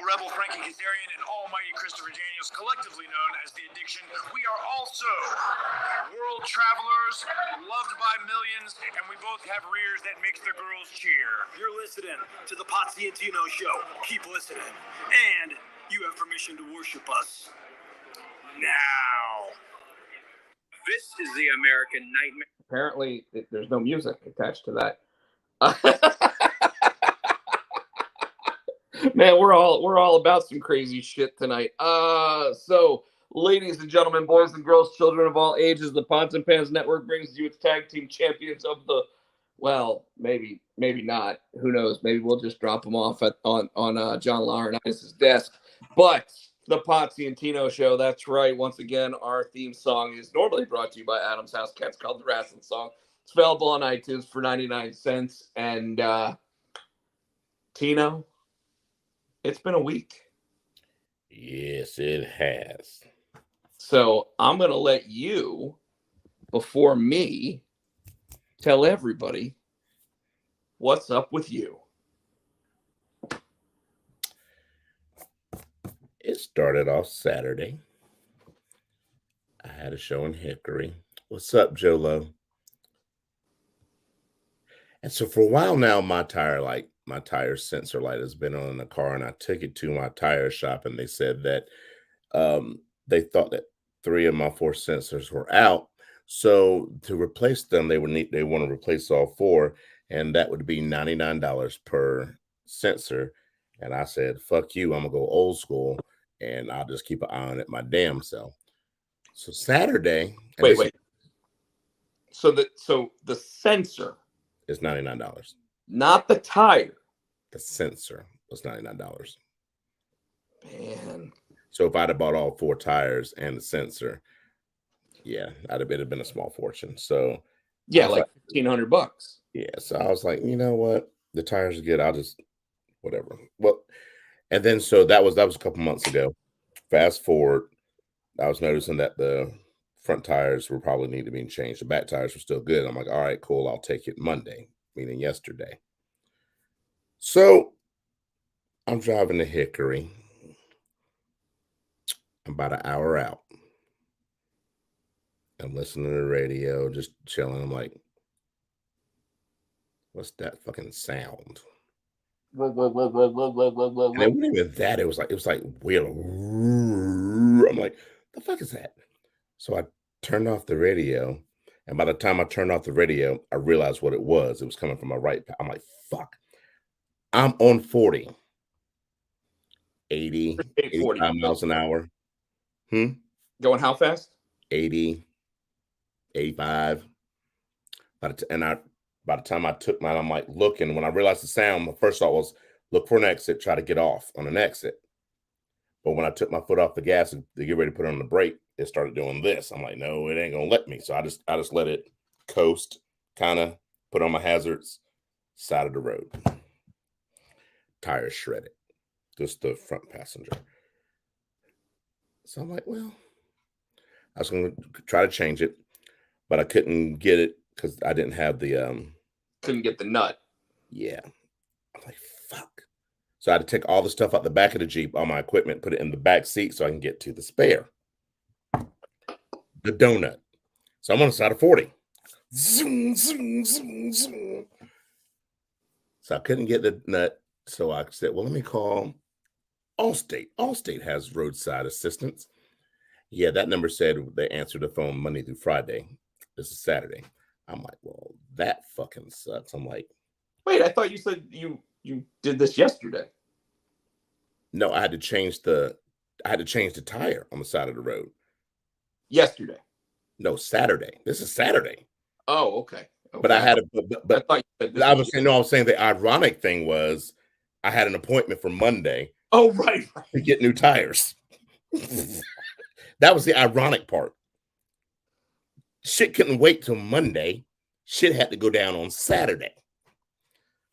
Rebel Frankie Kazarian, and almighty Christopher Daniels, collectively known as The Addiction. We are also world travelers, loved by millions, and we both have rears that makes the girls cheer. You're listening to the Potsy and Yino show. Keep listening. And you have permission to worship us now. This is the American Nightmare. Apparently, there's no music attached to that. Man, we're all about some crazy shit tonight. So, ladies and gentlemen, boys and girls, children of all ages, the Pots and Pans Network brings you its tag team champions of the. Well, maybe not. Who knows? Maybe we'll just drop them off on John Laurinaitis' desk. But the Potsy and Tino show. That's right. Once again, our theme song is normally brought to you by Adam's House Cats, called the Wrestling Song. It's available on iTunes for 99 cents. And Tino, it's been a week. Yes, it has. So I'm going to let you, before me, tell everybody what's up with you. It started off Saturday. I had a show in Hickory. What's up, Jolo? And so for a while now, my tire sensor light has been on in the car, and I took it to my tire shop, and they said that they thought that 3 of my 4 sensors were out. So to replace them, they want to replace all 4, and that would be $99 per sensor. And I said, fuck you, I'm gonna go old school, and I'll just keep an eye on it my damn self. So Saturday, Wait. So the sensor is $99. Not the tire. The sensor was $99. Man. So if I'd have bought all 4 tires and the sensor, yeah, it'd have been a small fortune. So yeah, like $1,500. Yeah, so I was like, you know what? The tires are good. I'll just whatever. Well, and then so that was a couple months ago. Fast forward, I was noticing that the front tires were probably need to be changed. The back tires were still good. I'm like, all right, cool. I'll take it Monday, meaning yesterday. So I'm driving to Hickory. I'm about an hour out. I'm listening to the radio, just chilling. I'm like, what's that fucking sound? And it wasn't even that. It was like weird. I'm like, the fuck is that? So I turned off the radio, and by the time I turned off the radio, I realized what it was. It was coming from my right. I'm like, fuck. I'm on 40. 80, 85 miles an hour. Going how fast? 80, 85. By the time I took mine, I'm like looking. When I realized the sound, my first thought was look for an exit, try to get off on an exit. But when I took my foot off the gas and to get ready to put on the brake, it started doing this. I'm like, no, it ain't gonna let me. So I just let it coast, kind of put on my hazards, side of the road. Tires shredded, just the front passenger. So I'm like, well, I was gonna try to change it, but I couldn't get it because I didn't have the couldn't get the nut. Yeah. I'm like, fuck. So I had to take all the stuff out the back of the Jeep, all my equipment, put it in the back seat so I can get to the spare. The donut. So I'm on the side of 40. Zoom, zoom, zoom, zoom. So I couldn't get the nut. So I said, well, let me call Allstate. Allstate has roadside assistance. Yeah, that number said they answer the phone Monday through Friday. This is Saturday. I'm like, well, that fucking sucks. I'm like, wait, I thought you said you did this yesterday. No, I had to change the tire on the side of the road. Yesterday. No, Saturday. This is Saturday. Oh, okay. But I had but I was saying the ironic thing was I had an appointment for Monday. Oh, right. To get new tires. That was the ironic part. Shit couldn't wait till Monday. Shit had to go down on Saturday.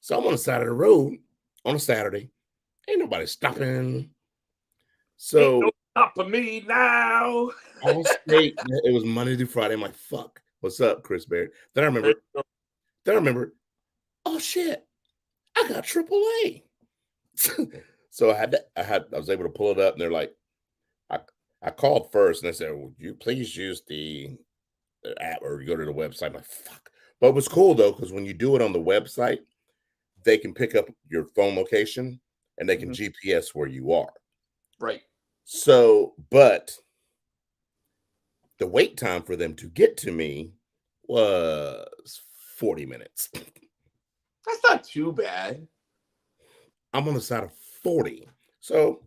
So I'm on the side of the road on a Saturday. Ain't nobody stopping. So ain't no stopping me now. Allstate, it was Monday through Friday. I'm like, fuck. What's up, Chris Barrett? Then I remember, oh shit, I got AAA. So I was able to pull it up, and they're like, I called first, and they said, "Would you please use the app or you go to the website?" I'm like, fuck. But it was cool though, because when you do it on the website, they can pick up your phone location and they can Mhm. GPS where you are. Right. So, but the wait time for them to get to me was 40 minutes. That's not too bad. I'm on the side of 40. So,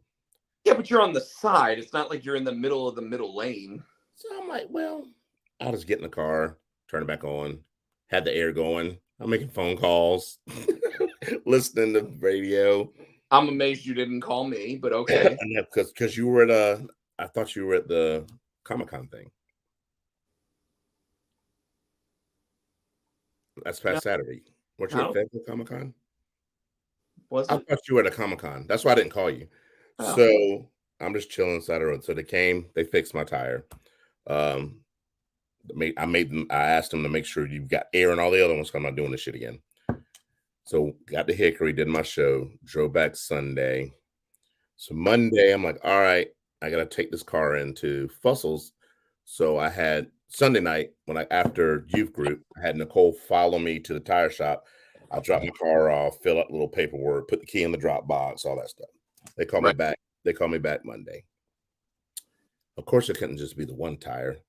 Yeah, but you're on the side. It's not like you're in the middle of the middle lane. so I'm like, well, I'll just get in the car, turn it back on, had the air going. I'm making phone calls, listening to radio. I'm amazed you didn't call me, but okay. Because you were at I thought you were at the Comic-Con thing. That's No, past Saturday. Weren't you at how Federal Comic-Con? was I it? thought you were at a Comic-Con. That's why I didn't call you. Oh, So I'm just chilling inside the road. So they came, they fixed my tire. Um, I asked them to make sure you've got air and all the other ones. 'Cause I'm not doing this shit again. So got to Hickory, did my show, drove back Sunday. So Monday, I'm like, all right, I gotta take this car into Fussell's. So I had Sunday night after youth group, I had Nicole follow me to the tire shop. I dropped my car off, fill out a little paperwork, put the key in the drop box, all that stuff. They called me right. back. They called me back Monday. Of course, it couldn't just be the one tire.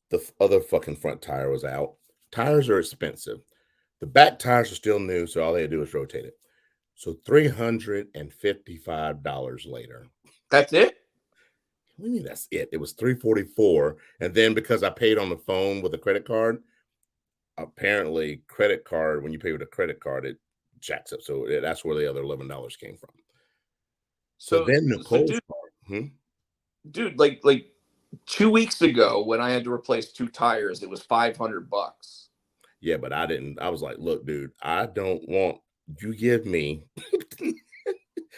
The other fucking front tire was out. Tires are expensive. The back tires are still new, so all they had to do was rotate it. So $355 later. That's it. What do you mean that's it? It was $344, and then because I paid on the phone with a credit card, apparently credit card when you pay with a credit card it jacks up. So that's where the other $11 came from. So So, then so, Nicole's dude, car. dude, like 2 weeks ago when I had to replace 2 tires, it was $500. Yeah, but I didn't. I was like, look, dude, I don't want you give me.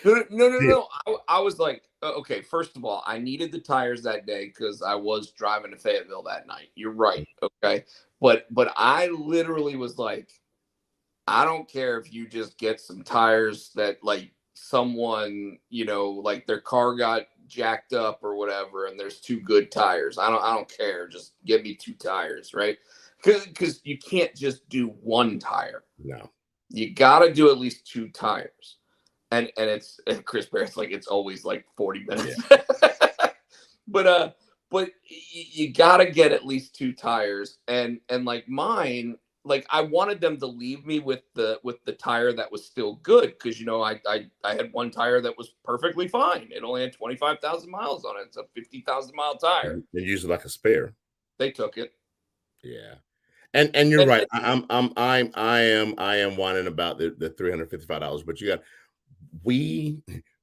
No. I was like, okay, first of all, I needed the tires that day because I was driving to Fayetteville that night. You're right. Okay. But I literally was like, I don't care if you just get some tires that like someone, like their car got jacked up or whatever, and there's two good tires. I don't care. Just give me 2 tires, right? Because you can't just do one tire. No. You gotta do at least 2 tires. And Chris Barrett's like it's always like 40 minutes. Yeah. but you gotta get at least 2 tires. And like mine, like I wanted them to leave me with the tire that was still good because I had one tire that was perfectly fine. It only had 25,000 miles on it. It's a 50,000-mile tire. And use it like a spare. They took it. Yeah. And you're And, right. I am whining about the $355, but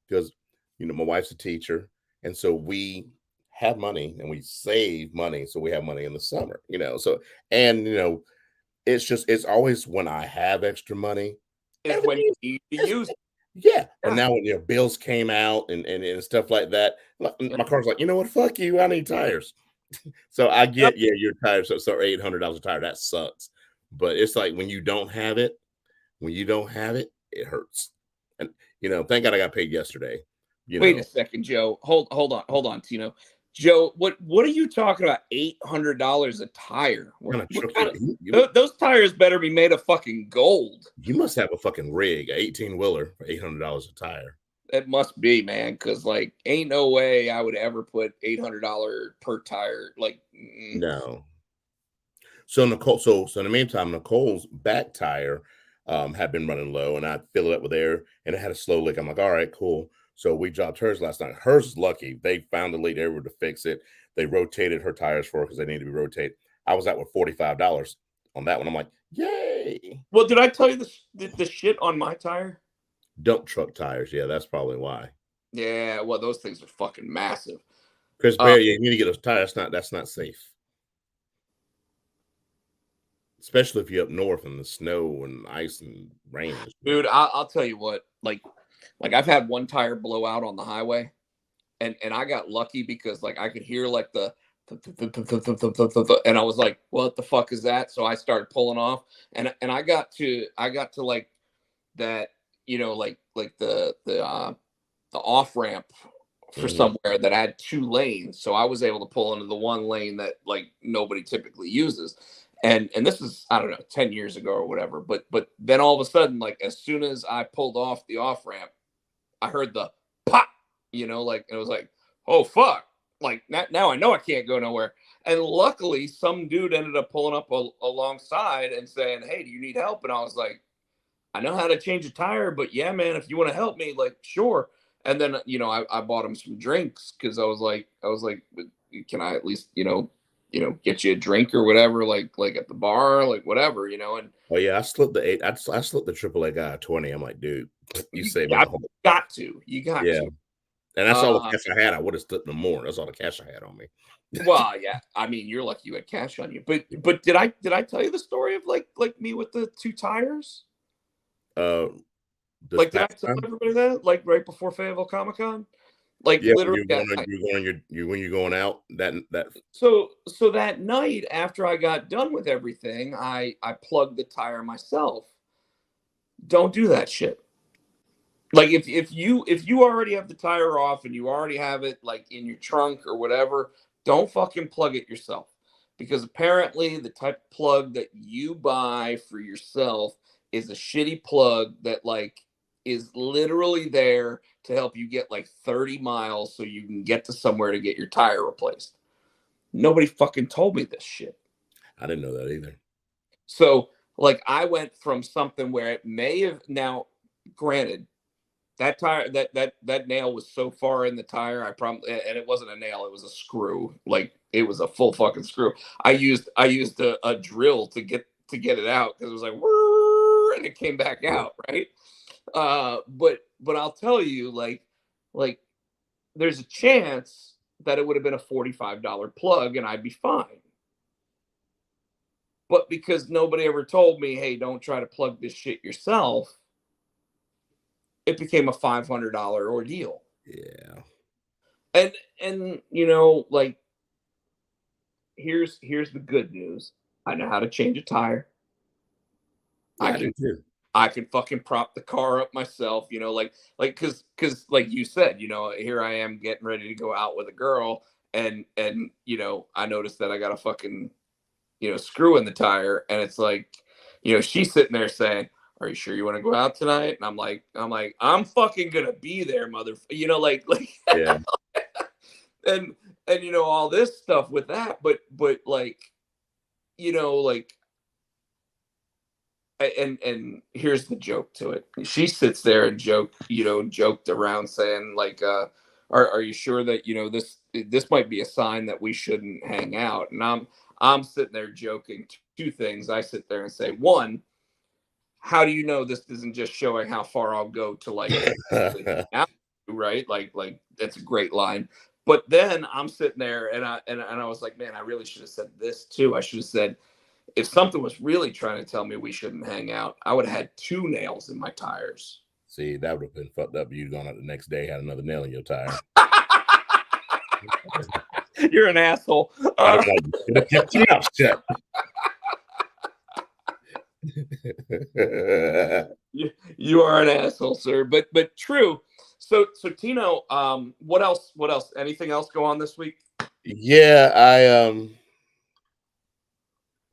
because my wife's a teacher, and so we have money and we save money, so we have money in the summer, so and it's always when I have extra money is when you need to use it. yeah. But Yeah. now when bills came out and stuff like that, my car's like, you know what, fuck you, I need tires. So I get, your tires, so $800 a tire, that sucks. But it's like when you don't have it, it hurts. And thank God I got paid yesterday. Wait a second, Joe. Hold on, Tino. Joe, what are you talking about? $800 a tire? Those tires better be made of fucking gold. You must have a fucking rig, an 18-wheeler for $800 a tire. It must be, man, because like ain't no way I would ever put $800 per tire. Like no. So Nicole, so in the meantime, Nicole's back tire had been running low, and I filled it up with air, and it had a slow leak. I'm like, all right, cool. So we dropped hers last night. Hers is lucky. They found the leak. They were able to fix it. They rotated her tires for her because they needed to be rotated. I was out with $45 on that one. I'm like, yay. Well, did I tell you the shit on my tire? Dump truck tires. Yeah, that's probably why. Yeah, well, those things are fucking massive. Chris Barry, you need to get those tires. That's not safe. Especially if you're up north in the snow and ice and rain. Dude, I'll tell you what, like I've had one tire blow out on the highway, and I got lucky because like I could hear like the and I was like, what the fuck is that? So I started pulling off, and I got to like that, like the off ramp for Mhm. somewhere that had 2 lanes, so I was able to pull into the one lane that like nobody typically uses. And this is, I don't know, 10 years ago or whatever. But then all of a sudden, like as soon as I pulled off the off ramp, I heard the pop, like it was like, oh fuck. Like now I know I can't go nowhere. And luckily some dude ended up pulling up alongside and saying, "Hey, do you need help?" And I was like, "I know how to change a tire, but yeah, man, if you want to help me, like sure." And then I bought him some drinks because I was like, can I at least get you a drink or whatever, like at the bar, like whatever, and Oh yeah, I slipped the eight. I slipped the AAA guy a 20. I'm like, dude, you saved me you the whole. got to, you got Yeah, to. and that's all the Uh, cash I had. I would have slipped no more. That's all the cash I had on me. well, yeah, I mean, you're lucky you had cash on you, but did I tell you the story of like me with the 2 tires? Uh, this Like, did I past tell time. everybody that like right before Fayetteville Comic Con? Like Yeah, when literally, you're going on, you're going, when you're going out. That. so that night after I got done with everything, I plugged the tire myself. Don't do that shit. Like if you already have the tire off and you already have it like in your trunk or whatever, don't fucking plug it yourself. Because apparently the type of plug that you buy for yourself is a shitty plug that like is literally there to help you get like 30 miles so you can get to somewhere to get your tire replaced. Nobody fucking told me this shit. I didn't know that either. So, like, I went from something where it may have now, granted, that tire, that nail was so far in the tire, I probably, and it wasn't a nail, it was a screw. Like, it was a full fucking screw. I used a drill to get it out because it was like, "Whirr," and it came back Yeah. out, right? But I'll tell you, like there's a chance that it would have been a $45 plug and I'd be fine. But because nobody ever told me, hey, don't try to plug this shit yourself, it became a $500 ordeal. Yeah. And like here's the good news. I know how to change a tire. I Yeah, I can do too. I can fucking prop the car up myself, like cuz like you said, here I am getting ready to go out with a girl and I noticed that I got a fucking screw in the tire, and it's like, she's sitting there saying, "Are you sure you want to go out tonight?" And I'm fucking gonna be there, like, Yeah. and all this stuff with that, but like, like, and here's the joke to it. She sits there and joked around saying like, are you sure that this might be a sign that we shouldn't hang out? And I'm sitting there joking. Two things. I sit there and say, one, how do you know this isn't just showing how far I'll go to like hang out, right? Like that's a great line. But then I'm sitting there and I was like, man, I really should have said this too. I should have said, if something was really trying to tell me we shouldn't hang out, I would have had 2 nails in my tires. See, that would have been fucked up. You'd gone out the next day, had another nail in your tire. You're an asshole. I'd have like, you should have kept your mouth shut. You are an asshole, sir. But true. So Tino, what else? What else? Anything else go on this week? Yeah, I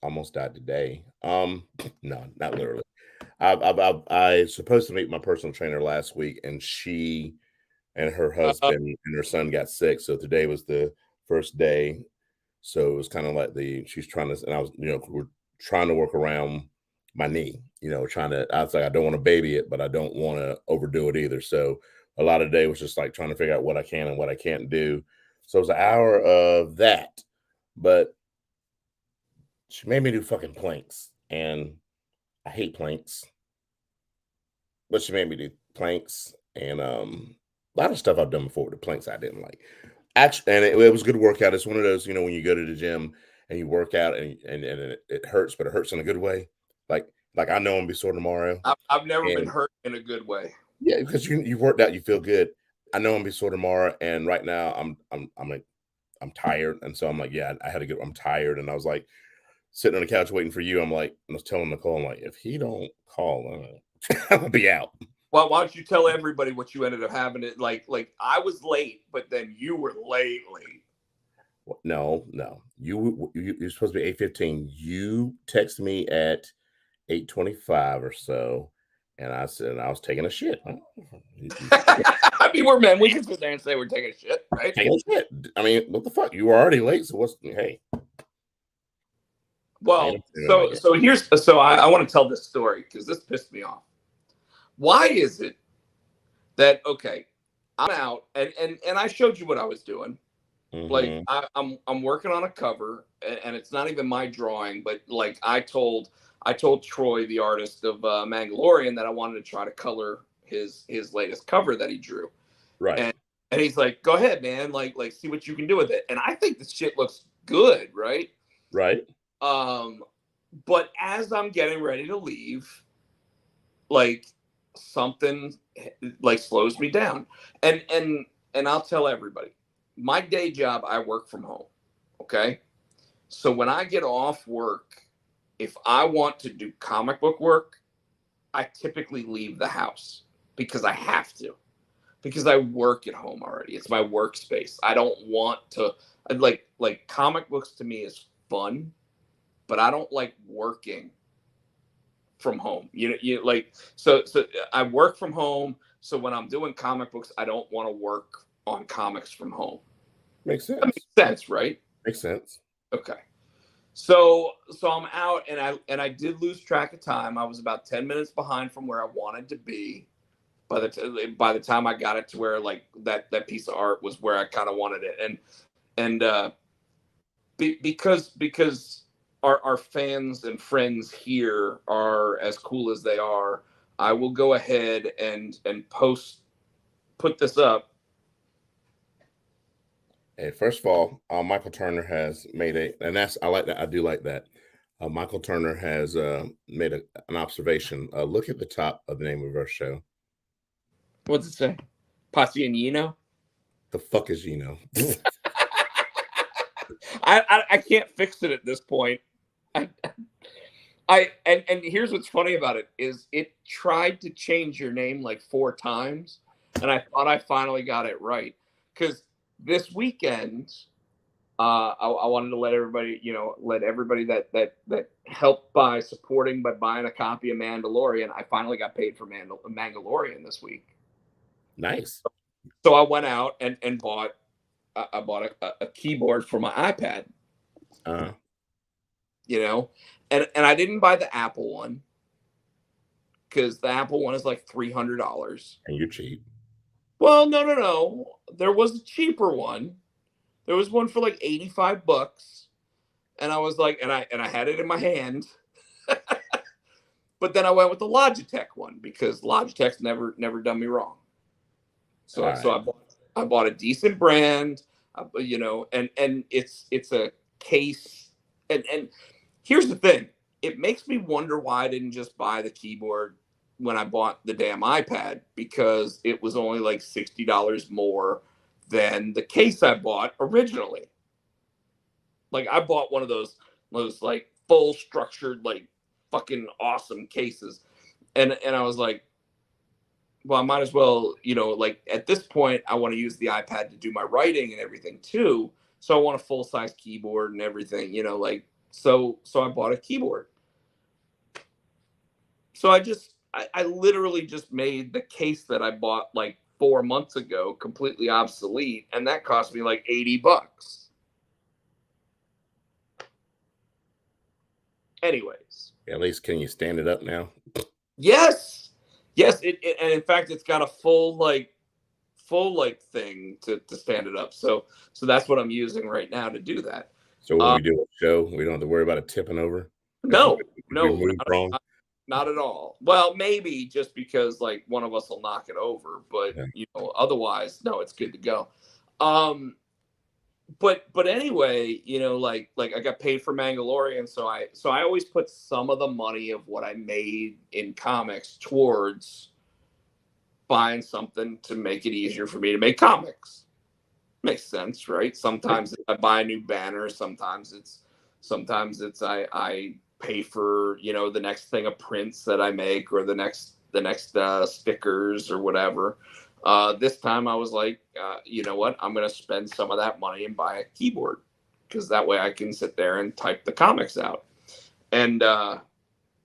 almost died today. No, not literally. I supposed to meet my personal trainer last week, and she and her Uh, husband and her son got sick. So today was the first day. So it was kind of like she's trying to, and I was, we're trying to work around my knee, I was like, I don't want to baby it, but I don't want to overdo it either. So a lot of the day was just like trying to figure out what I can and what I can't do. So it was an hour of that, but she made me do fucking planks, and I hate planks, but she made me do planks, and a lot of stuff I've done before with the planks I didn't like. Actually, and it was a good workout. It's one of those, when you go to the gym and you work out and it hurts, but it hurts in a good way. Like I know I'm gonna be sore tomorrow, I've never been and hurt in a good way. yeah, because you've worked out, you feel good. I know I'm gonna be sore tomorrow, and right now I'm tired, and so I'm like, yeah, I had to get. I'm tired, and I was like sitting on the couch waiting for you. I was telling Nicole, I'm like, if he don't call, I'm gonna be out. Well, why don't you tell everybody what you ended up having? It like I was late, but then you were late. No. You're supposed to be 8:15. You text me at 8:25 or so, and I said I was taking a shit. I mean, we're men. We can sit there and say we're taking a shit, right? Taking a shit. I mean, what the fuck? You were already late, so what's hey? Well, I want to tell this story because this pissed me off. Why is it that okay, I'm out and I showed you what I was doing. Like I'm working on a cover and it's not even my drawing, but like I told Troy, the artist of Mandalorian, that I wanted to try to color his latest cover that he drew. Right. And he's like, go ahead, man, like see what you can do with it. And I think this shit looks good, right? Right. But as I'm getting ready to leave, like something like slows me down. And I'll tell everybody, my day job, I work from home. Okay. So when I get off work, if I want to do comic book work, I typically leave the house because I have to, because I work at home already. It's my workspace. I don't want to like comic books to me is fun, but I don't like working from home. You like so I work from home. So when I'm doing comic books, I don't want to work on comics from home. Makes sense. That makes sense, right? Makes sense. Okay. So I'm out and I did lose track of time. I was about 10 minutes behind from where I wanted to be by the time I got it to where like that piece of art was where I kind of wanted it. And because our fans and friends here are as cool as they are, I will go ahead and put this up. Hey, first of all, Michael Turner has made and that's I like that. I do like that. Michael Turner has made an observation. Look at the top of the name of our show. What's it say? Potsy and Yino? The fuck is Yino? I can't fix it at this point. And here's what's funny about it is it tried to change your name like 4 times, and I thought I finally got it right. Because this weekend, I wanted to let everybody that helped by supporting by buying a copy of Mandalorian. I finally got paid for Mandalorian this week. Nice. So I went out and bought a keyboard for my iPad. And I didn't buy the Apple one because the Apple one is like $300. And you're cheap. Well, no. There was a cheaper one. There was one for like $85, and I was like, and I had it in my hand. But then I went with the Logitech one because Logitech's never done me wrong. So I bought a decent brand, and it's a case. And here's the thing: it makes me wonder why I didn't just buy the keyboard when I bought the damn iPad, because it was only like $60 more than the case I bought originally. Like I bought one of those like full structured, like fucking awesome cases. And I was like, well, I might as well, like at this point, I want to use the iPad to do my writing and everything too. So I want a full size keyboard and everything, so I bought a keyboard. So I literally just made the case that I bought like 4 months ago completely obsolete, and that cost me like $80. Anyways, At least can you stand it up now? yes, and in fact it's got a full thing to stand it up. So that's what I'm using right now to do that. So when we do a show, we don't have to worry about it tipping over. No, not at all. Well, maybe just because like one of us will knock it over, but otherwise, no, it's good to go. But anyway, like I got paid for Mandalorian, so I always put some of the money of what I made in comics towards buying something to make it easier for me to make comics. Makes sense, right? Sometimes I buy a new banner, sometimes it's I pay for the next thing of prints that I make, or the next stickers or whatever. This time I was like, you know what? I'm going to spend some of that money and buy a keyboard because that way I can sit there and type the comics out. And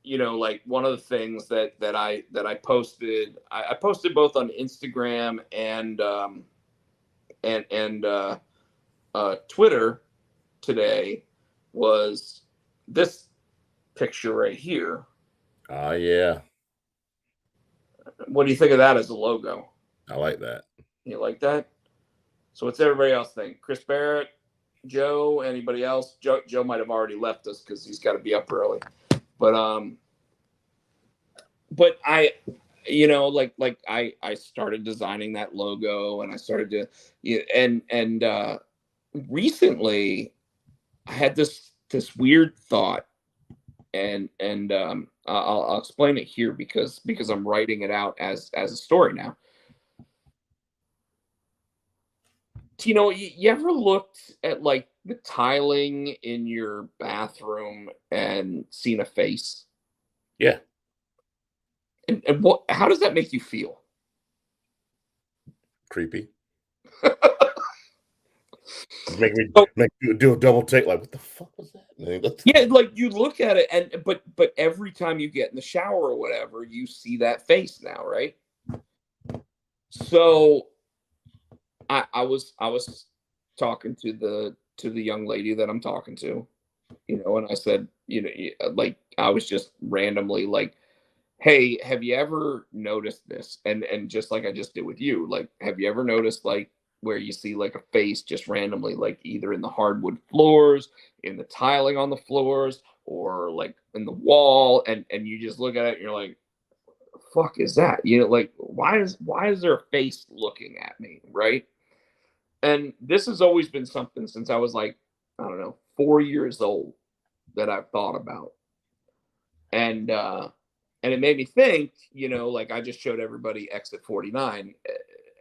you know, like one of the things that I posted, I posted both on Instagram and Twitter today was this picture right here. Oh, yeah. What do you think of that as a logo? I like that. You like that? So what's everybody else think? Chris Barrett, Joe, anybody else? Joe might have already left us because he's got to be up early. But I, you know, like I started designing that logo and I started to, and recently I had this weird thought, and I'll explain it here because I'm writing it out as a story now. Tino, you ever looked at like the tiling in your bathroom and seen a face? Yeah. And how does that make you feel? Creepy. Make you do a double take. Like, what the fuck was that? Yeah, like you look at it, and but every time you get in the shower or whatever, you see that face now, right? So I was talking to the young lady that I'm talking to, you know, and I said, you know, like I was just randomly like, hey, have you ever noticed this? And just like I just did with you, like, have you ever noticed like where you see like a face just randomly, like either in the hardwood floors, in the tiling on the floors, or like in the wall, and you just look at it and you're like, fuck is that? You know, like why is there a face looking at me, right? And this has always been something since I was like, I don't know, 4 years old that I've thought about. And it made me think, you know, like I just showed everybody Exit 49.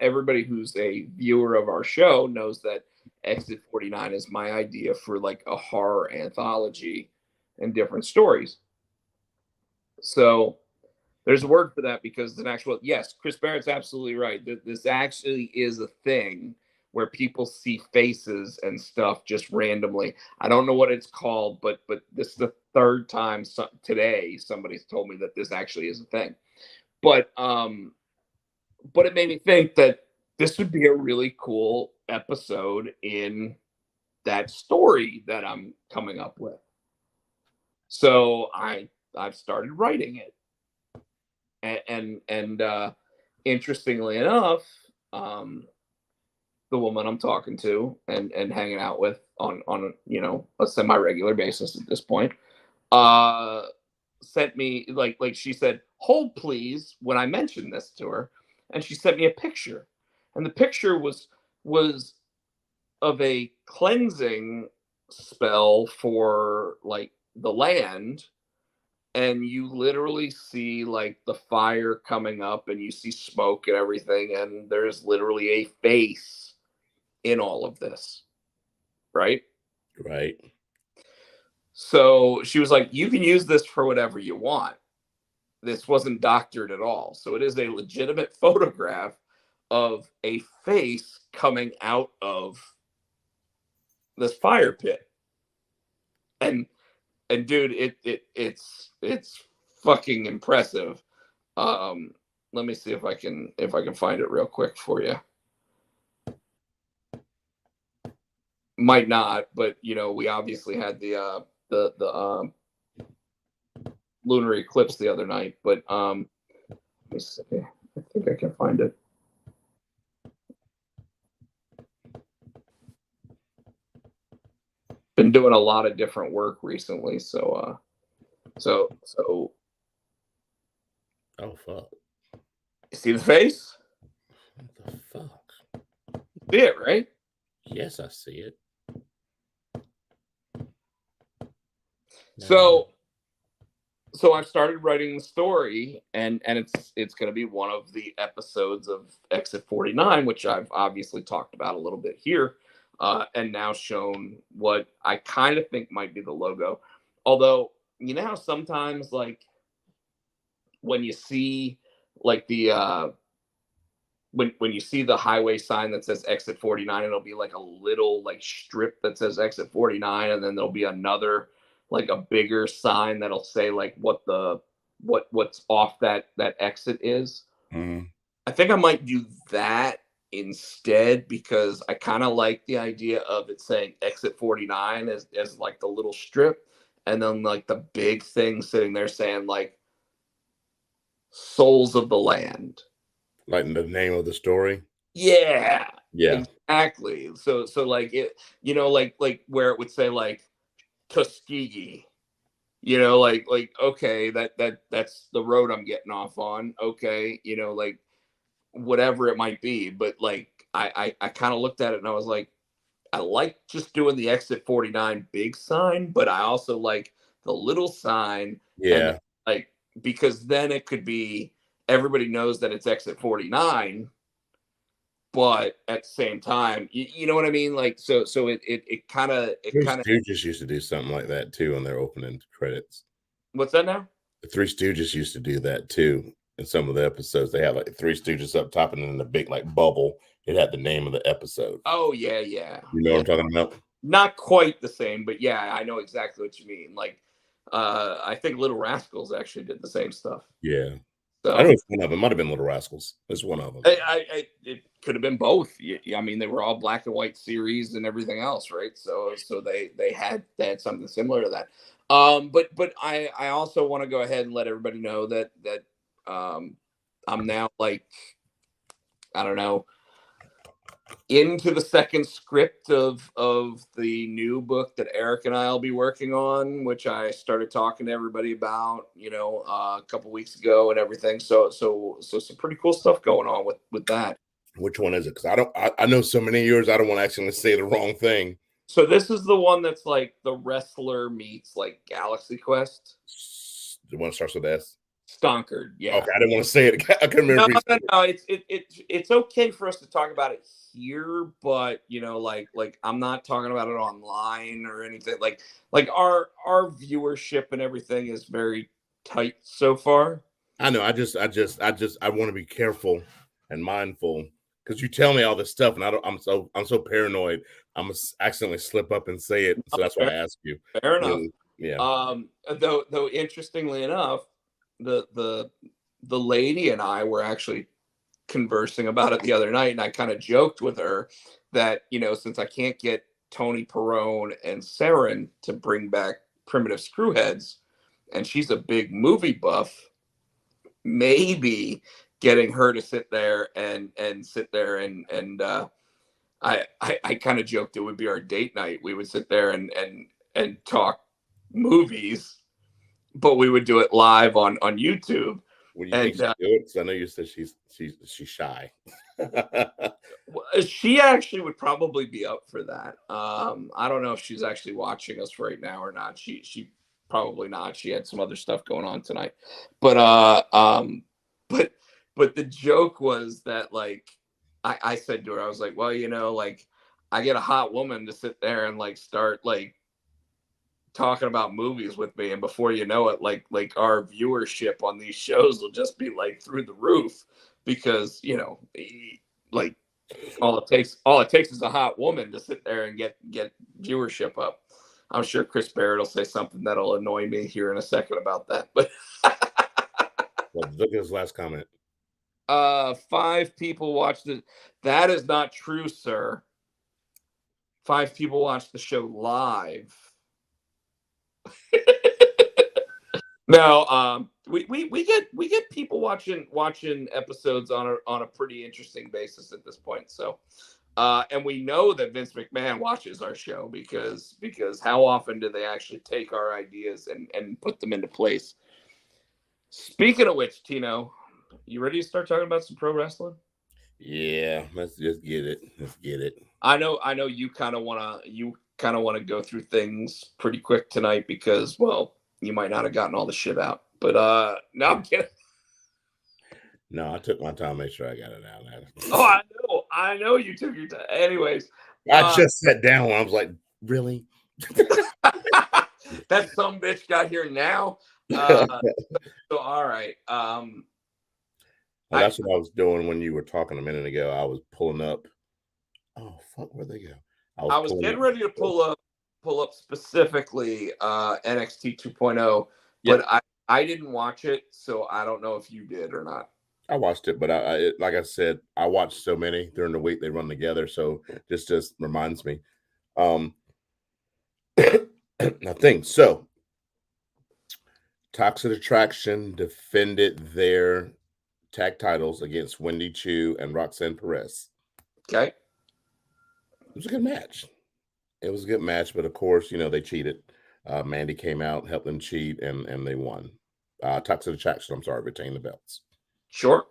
Everybody who's a viewer of our show knows that Exit 49 is my idea for like a horror anthology and different stories. So there's a word for that because an actual, yes, Chris Barrett's absolutely right. This actually is a thing where people see faces and stuff just randomly. I don't know what it's called, but this is the third time today somebody's told me that this actually is a thing. But it made me think that this would be a really cool episode in that story that I'm coming up with. So I've started writing it. And interestingly enough, the woman I'm talking to and hanging out with on you know a semi-regular basis at this point, sent me like she said, hold please, when I mentioned this to her, and she sent me a picture, and the picture was of a cleansing spell for like the land, and you literally see like the fire coming up and you see smoke and everything, and there's literally a face in all of this, right? Right. So she was like, you can use this for whatever you want. This wasn't doctored at all. So it is a legitimate photograph of a face coming out of this fire pit. And dude, it's fucking impressive. Let me see if I can find it real quick for you. Might not, but you know, we obviously had the lunar eclipse the other night. But let me see. I think I can find it. Been doing a lot of different work recently, so Oh fuck! You see the face? What the fuck? See it, right? Yes, I see it. So I've started writing the story, and it's going to be one of the episodes of Exit 49, which I've obviously talked about a little bit here, and now shown what I kind of think might be the logo. Although, you know how sometimes like when you see like the when you see the highway sign that says exit 49, it'll be like a little like strip that says exit 49, and then there'll be another like a bigger sign that'll say like what's off that exit is. Mhm. I think I might do that instead because I kind of like the idea of it saying exit 49 as like the little strip, and then like the big thing sitting there saying like souls of the land. Like the name of the story. Yeah, Yeah. exactly. So like it, like where it would say like Tuskegee, like okay, that's the road I'm getting off on. Okay, like whatever it might be. But like I kind of looked at it and I was like, I like just doing the exit 49 big sign, but I also like the little sign and Yeah. like because then it could be everybody knows that it's exit 49, but at the same time, you know what I mean? Like so it kind of Three Stooges used to do something like that too in their opening credits. what's that now? The Three Stooges used to do that too. In some of the episodes, they had like Three Stooges up top, and then the big like bubble. It had the name of the episode. Oh yeah. You know what I'm talking about? Not quite the same, but yeah, I know exactly what you mean. Like I think Little Rascals actually did the same stuff. Yeah. I know So it's one of them. Might have been Little Rascals. It's one of them. it could have been both. I mean, they were all black and white series and everything else, right? So they had something similar to that. But I also want to go ahead and let everybody know that I'm now like I don't know into the second script of the new book that Eric and I'll be working on, which I started talking to everybody about, a couple weeks ago and everything. So some pretty cool stuff going on with that. Which one is it? Because I know so many of yours. I don't want to actually say the wrong thing. So this is the one that's like the wrestler meets like Galaxy Quest. The one that starts with S. Stonkered, yeah. Okay, I didn't want to say it. I couldn't remember. No. It's okay for us to talk about it here, but like I'm not talking about it online or anything. Like our viewership and everything is very tight so far. I know. I want to be careful and mindful because you tell me all this stuff, and I'm so paranoid. I'm gonna accidentally slip up and say it. So that's why I ask you. Fair enough. Yeah. Though interestingly enough, the lady and I were actually conversing about it the other night, and I kind of joked with her that since I can't get Tony Perrone and Saren to bring back Primitive Screwheads, and she's a big movie buff, maybe getting her to sit there and I kind of joked it would be our date night. We would sit there and talk movies, but we would do it live on YouTube. What do you think she'd do it? Because I know you said she's shy. She actually would probably be up for that. I don't know if she's actually watching us right now or not. She probably not. She had some other stuff going on tonight. But but the joke was that like I said to her, I was like, well, like I get a hot woman to sit there and like start like talking about movies with me, and before you know it, like our viewership on these shows will just be like through the roof because like all it takes is a hot woman to sit there and get viewership up. I'm sure Chris Barrett will say something that'll annoy me here in a second about that, but well, look at his last comment. 5 people watched it. That is not true, sir. 5 people watched the show live. No, we get people watching episodes on a pretty interesting basis at this point. So, and we know that Vince McMahon watches our show because how often do they actually take our ideas and put them into place? Speaking of which, Tino, you ready to start talking about some pro wrestling? Yeah, let's just get it. Let's get it. I know you kind of want to go through things pretty quick tonight because, well, you might not have gotten all the shit out. But no, I'm kidding. No, I took my time, make sure I got it out. Oh, I know you took your time. Anyways, I just sat down. I was like, really? That some bitch got here now. So all right. And that's what I was doing when you were talking a minute ago. I was pulling up. Oh fuck, where'd they go? I was pulling getting up. ready to pull up specifically NXT 2.0, Yeah. but I didn't watch it, so I don't know if you did or not. I watched it, but like I said, I watched so many during the week. They run together, so just reminds me. Nothing. So, Toxic Attraction defended their tag titles against Wendy Chu and Roxanne Perez. Okay. It was a good match. It was a good match, but of course, they cheated. Mandy came out, helped them cheat, and they won. Toxic Attraction, I'm sorry, retained the belts. Sure.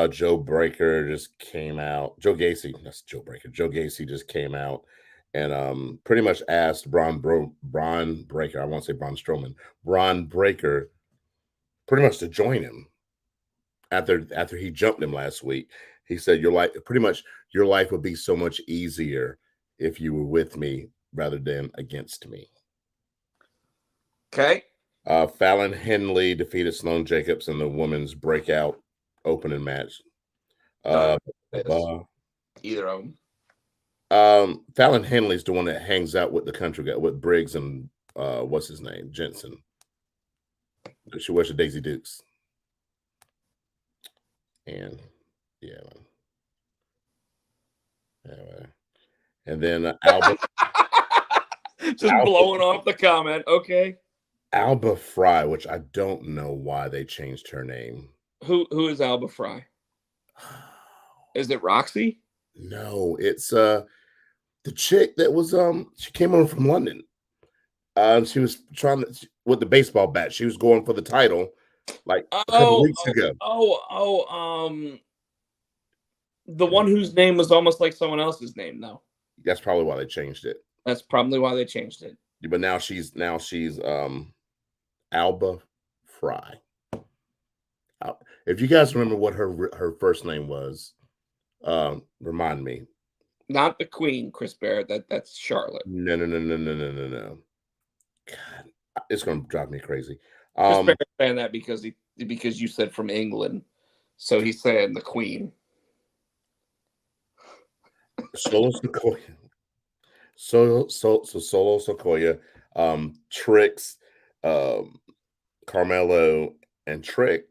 Joe Breaker just came out. Joe Gacy, that's Joe Breaker. Joe Gacy just came out and pretty much asked Braun Breaker, I won't say Braun Strowman, Braun Breaker, pretty much to join him after he jumped him last week. He said, your life would be so much easier if you were with me rather than against me. Okay. Fallon Henley defeated Sloane Jacobs in the women's breakout opening match. Either of them. Fallon Henley's the one that hangs out with the country guy, with Briggs and what's his name, Jensen. She wears the Daisy Dukes, and anyway. And then Alba, blowing off the comment. Okay. Alba Fry, which I don't know why they changed her name. Who is Alba Fry? Is it Roxy? No, it's the chick that was she came over from London. She was trying to with the baseball bat. She was going for the title like a couple weeks ago. The one whose name was almost like someone else's name, though. That's probably why they changed it. That's probably why they changed it. But now she's Alba Fry. If you guys remember what her first name was, remind me. Not the Queen, Chris Barrett. That's Charlotte. No. God, it's gonna drive me crazy. Chris Barrett's saying that because you said from England, so he's saying the Queen. Solo Sikoa, Trix, Carmelo, and Trick,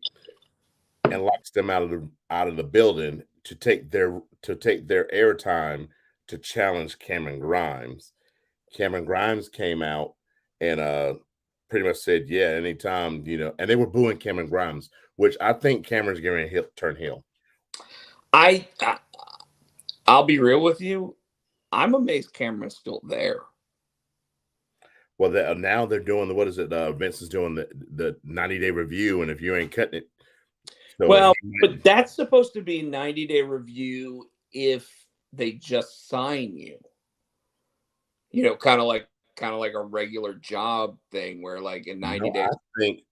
and locks them out of the building to take their airtime to challenge Cameron Grimes. Cameron Grimes came out and pretty much said, "Yeah, anytime, and they were booing Cameron Grimes, which I think Cameron's going to turn heel. I'll be real with you. I'm amazed Cameron's still there. Well, now they're doing what is it? Vince is doing the 90-day review, and if you ain't cutting it, but that's supposed to be 90-day review if they just sign you. Kind of like a regular job thing where like in 90 days.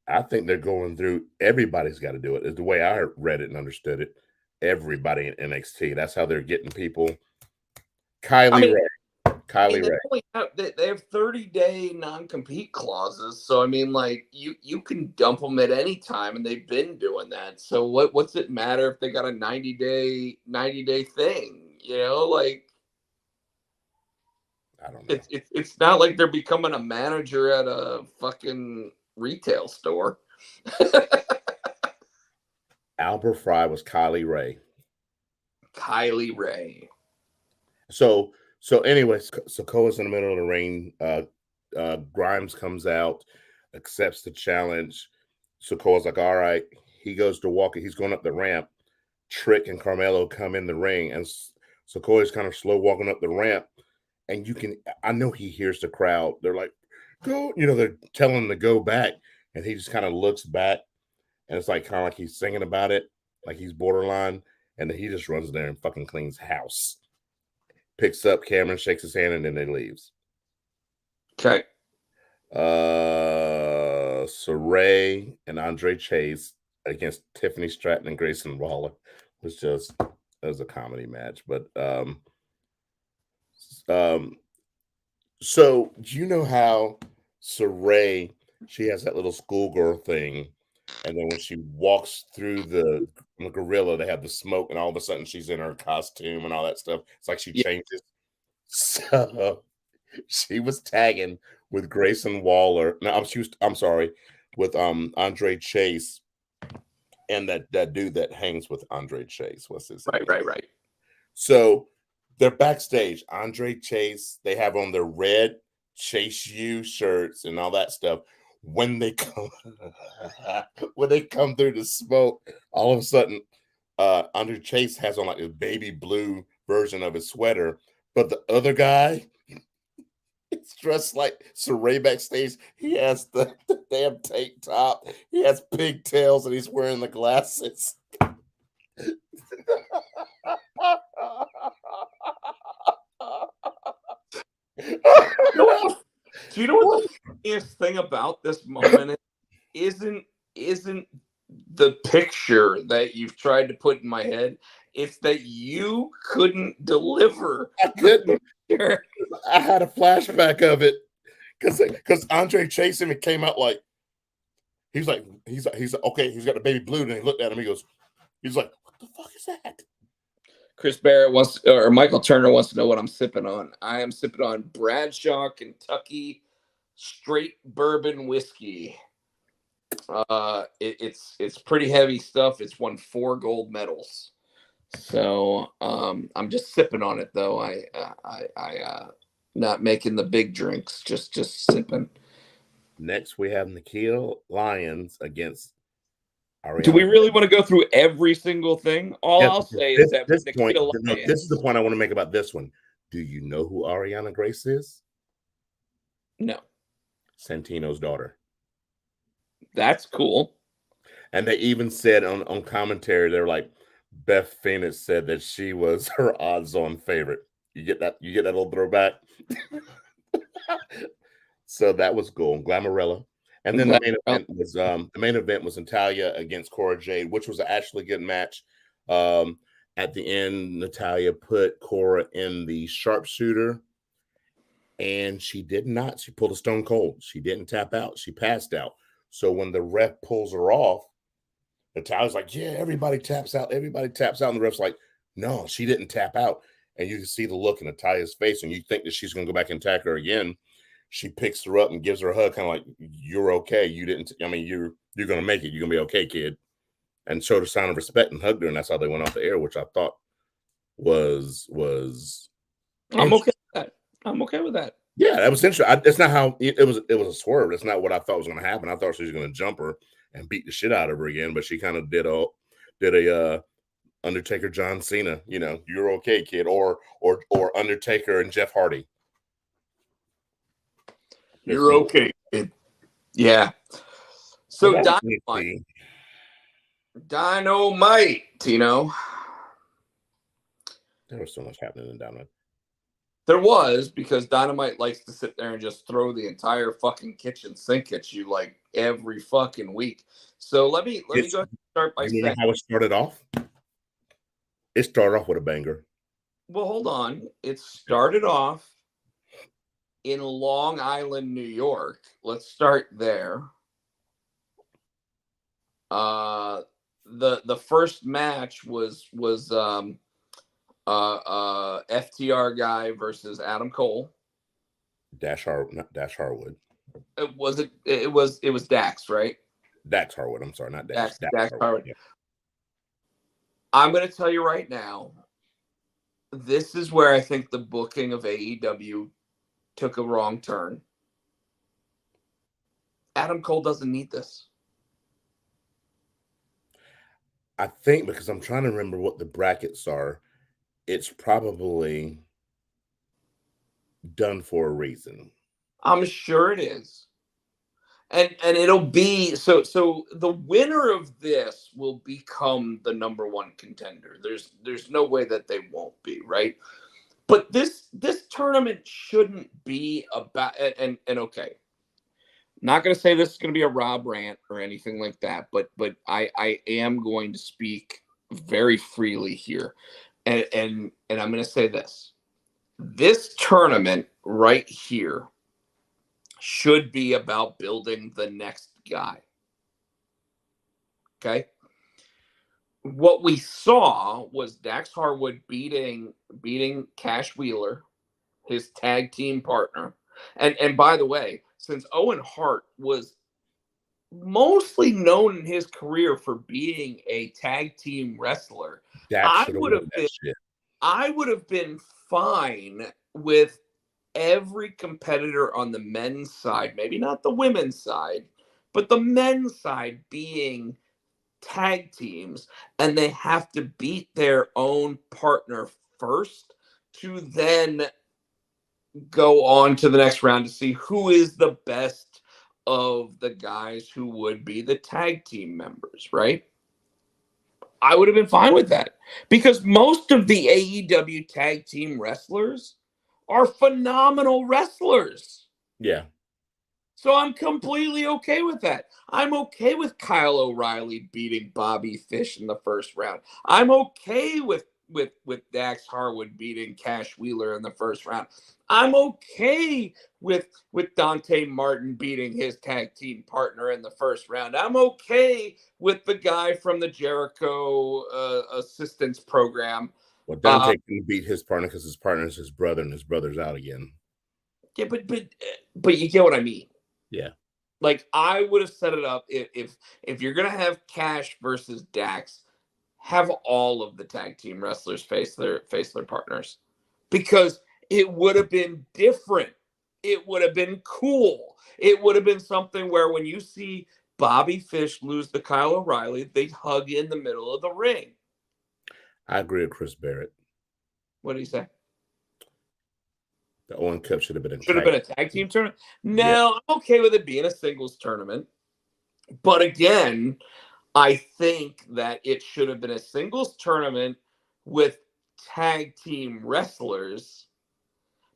I think they're going through. Everybody's got to do it. Is the way I read it and understood it. Everybody in NXT. That's how they're getting people. Kylie Ray. They have 30-day non-compete clauses, so I mean, like you can dump them at any time, and they've been doing that. So what's it matter if they got a 90-day thing? Like I don't know. It's not like they're becoming a manager at a fucking retail store. Alba Fry was Kylie Ray. So anyways, Sikoa's in the middle of the ring. Grimes comes out, accepts the challenge. Sikoa's like, all right. He goes to walk it. He's going up the ramp. Trick and Carmelo come in the ring, and Sikoa's kind of slow walking up the ramp. And I know he hears the crowd. They're like, go, they're telling him to go back. And he just kind of looks back, and it's like kind of like he's singing about it, like he's borderline. And then he just runs there and fucking cleans house. Picks up Cameron, shakes his hand, and then they leaves. Okay. Saray and Andre Chase against Tiffany Stratton and Grayson Waller was a comedy match. But so do you know how Saray, she has that little schoolgirl thing, and then when she walks through the on the gorilla. They have the smoke, and all of a sudden she's in her costume and all that stuff. It's like she Yeah. changes. So she was tagging with Grayson Waller. No, I'm sorry, with Andre Chase and that dude that hangs with Andre Chase. What's his name? Right. So they're backstage. Andre Chase, they have on their red Chase U shirts and all that stuff. When they come through the smoke, all of a sudden, Andre Chase has on like a baby blue version of his sweater, but the other guy is dressed like Saray backstage. He has the damn tank top, he has pigtails, and he's wearing the glasses. Do you know what the funniest thing about this moment is? Isn't the picture that you've tried to put in my head? It's that you couldn't deliver. I couldn't. I had a flashback of it because Andre Chase him, it came out like he's like okay, he's got the baby blue, and he looked at him, he's like, what the fuck is that? Chris Barrett or Michael Turner wants to know what I'm sipping on. I am sipping on Bradshaw Kentucky straight bourbon whiskey. It's pretty heavy stuff. It's won 4 gold medals. So I'm just sipping on it though. I not making the big drinks, just sipping. Next we have Nikhil Lyons against Ariana. Do we really want to go through every single thing? All I'll say is that this is the point I want to make about this one. Do you know who Ariana Grace is? No. Santino's daughter. That's cool. And they even said on commentary, they're like, Beth Phoenix said that she was her odds-on favorite. You get that little throwback? So that was cool. Glamorella. And then the main event was Natalya against Cora Jade, which was an actually good match. At the end, Natalya put Cora in the sharpshooter, and she did not. She pulled a Stone Cold. She didn't tap out. She passed out. So when the ref pulls her off, Natalya's like, yeah, everybody taps out. Everybody taps out. And the ref's like, no, she didn't tap out. And you can see the look in Natalya's face, and you think that she's going to go back and attack her again. She picks her up and gives her a hug, kind of like, you're okay. You didn't, I mean, you're going to make it. You're going to be okay, kid. And showed a sign of respect and hugged her. And that's how they went off the air, which I thought was. I'm okay with that. I'm okay with that. Yeah, that was interesting. It's not how it was. It was a swerve. That's not what I thought was going to happen. I thought she was going to jump her and beat the shit out of her again, but she kind of did a Undertaker John Cena. You know, you're okay, kid, or Undertaker and Jeff Hardy. You're okay, kid. Yeah. So Dynamite, Tino. There was so much happening in Dynamite. There was, because Dynamite likes to sit there and just throw the entire fucking kitchen sink at you like every fucking week. So let me go ahead and start by saying how it started off. It started off with a banger. Well, hold on. It started off in Long Island, New York. Let's start there. The first match was FTR guy versus Adam Cole. Not Dash Harwood. It was Dax, right? Dax Harwood. I'm sorry, not Dax. Dax Harwood. Yeah. I'm going to tell you right now, this is where I think the booking of AEW took a wrong turn. Adam Cole doesn't need this. I think, because I'm trying to remember what the brackets are, it's probably done for a reason. I'm sure it is. And it'll be so the winner of this will become the number 1 contender. There's no way that they won't be, right? But this tournament shouldn't be about and okay. Not going to say this is going to be a Rob rant or anything like that, but I am going to speak very freely here. And I'm going to say this. This tournament right here should be about building the next guy. Okay? what we saw was Dax Harwood beating Cash Wheeler, his tag team partner. And by the way, since Owen Hart was mostly known in his career for being a tag team wrestler, Dax I should have would won have that been shit. I would have been fine with every competitor on the men's side, maybe not the women's side, but the men's side being tag teams, and they have to beat their own partner first to then go on to the next round to see who is the best of the guys who would be the tag team members, right? I would have been fine with that because most of the AEW tag team wrestlers are phenomenal wrestlers. Yeah. So I'm completely okay with that. I'm okay with Kyle O'Reilly beating Bobby Fish in the first round. I'm okay with Dax Harwood beating Cash Wheeler in the first round. I'm okay with Dante Martin beating his tag team partner in the first round. I'm okay with the guy from the Jericho assistance program. Well, Dante can beat his partner because his partner is his brother, and his brother's out again. Yeah, but you get what I mean. Yeah. Like I would have set it up if you're gonna have Cash versus Dax, have all of the tag team wrestlers face their partners, because it would have been different. It would have been cool. It would have been something where when you see Bobby Fish lose to Kyle O'Reilly, they hug in the middle of the ring. I agree with Chris Barrett. What do you say? The Owen Cup should have been A tag team tournament. No, I'm okay with it being a singles tournament. But again, I think that it should have been a singles tournament with tag team wrestlers.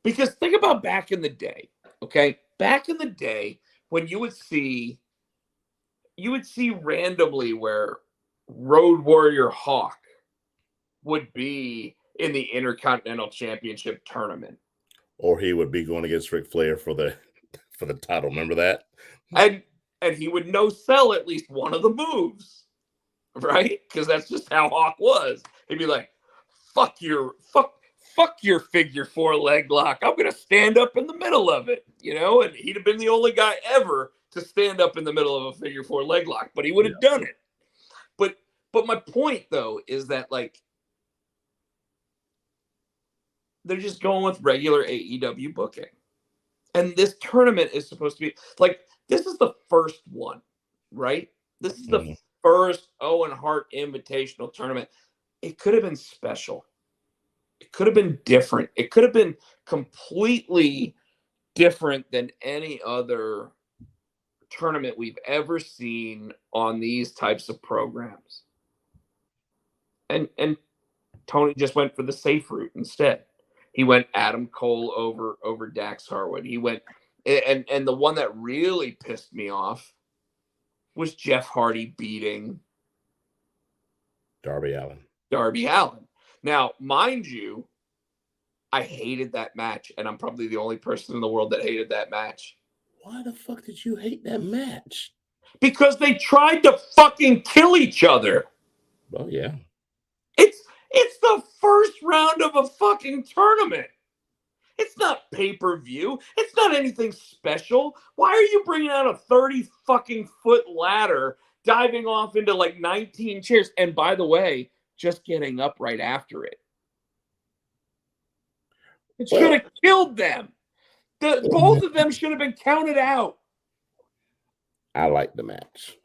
Because think about back in the day, okay? Back in the day when you would see randomly where Road Warrior Hawk would be in the Intercontinental Championship tournament. Or he would be going against Ric Flair for the title. Remember that? And he would no sell at least one of the moves, right? Because that's just how Hawk was. He'd be like, fuck your figure four leg lock. I'm gonna stand up in the middle of it, and he'd have been the only guy ever to stand up in the middle of a figure four leg lock, but he would have done it. But my point though is that like they're just going with regular AEW booking. And this tournament is supposed to be like, this is the first one, right? This is the first Owen Hart Invitational tournament. It could have been special. It could have been different. It could have been completely different than any other tournament we've ever seen on these types of programs. And Tony just went for the safe route instead. He went Adam Cole over Dax Harwood. He went, and the one that really pissed me off was Jeff Hardy beating Darby Allin. Now, mind you, I hated that match, and I'm probably the only person in the world that hated that match. Why the fuck did you hate that match? Because they tried to fucking kill each other. Well, yeah. It's the first round of a fucking tournament. It's not pay-per-view. It's not anything special. Why are you bringing out a 30 fucking foot ladder, diving off into like 19 chairs? And by the way, just getting up right after it. It should have killed them. Both of them should have been counted out. I like the match.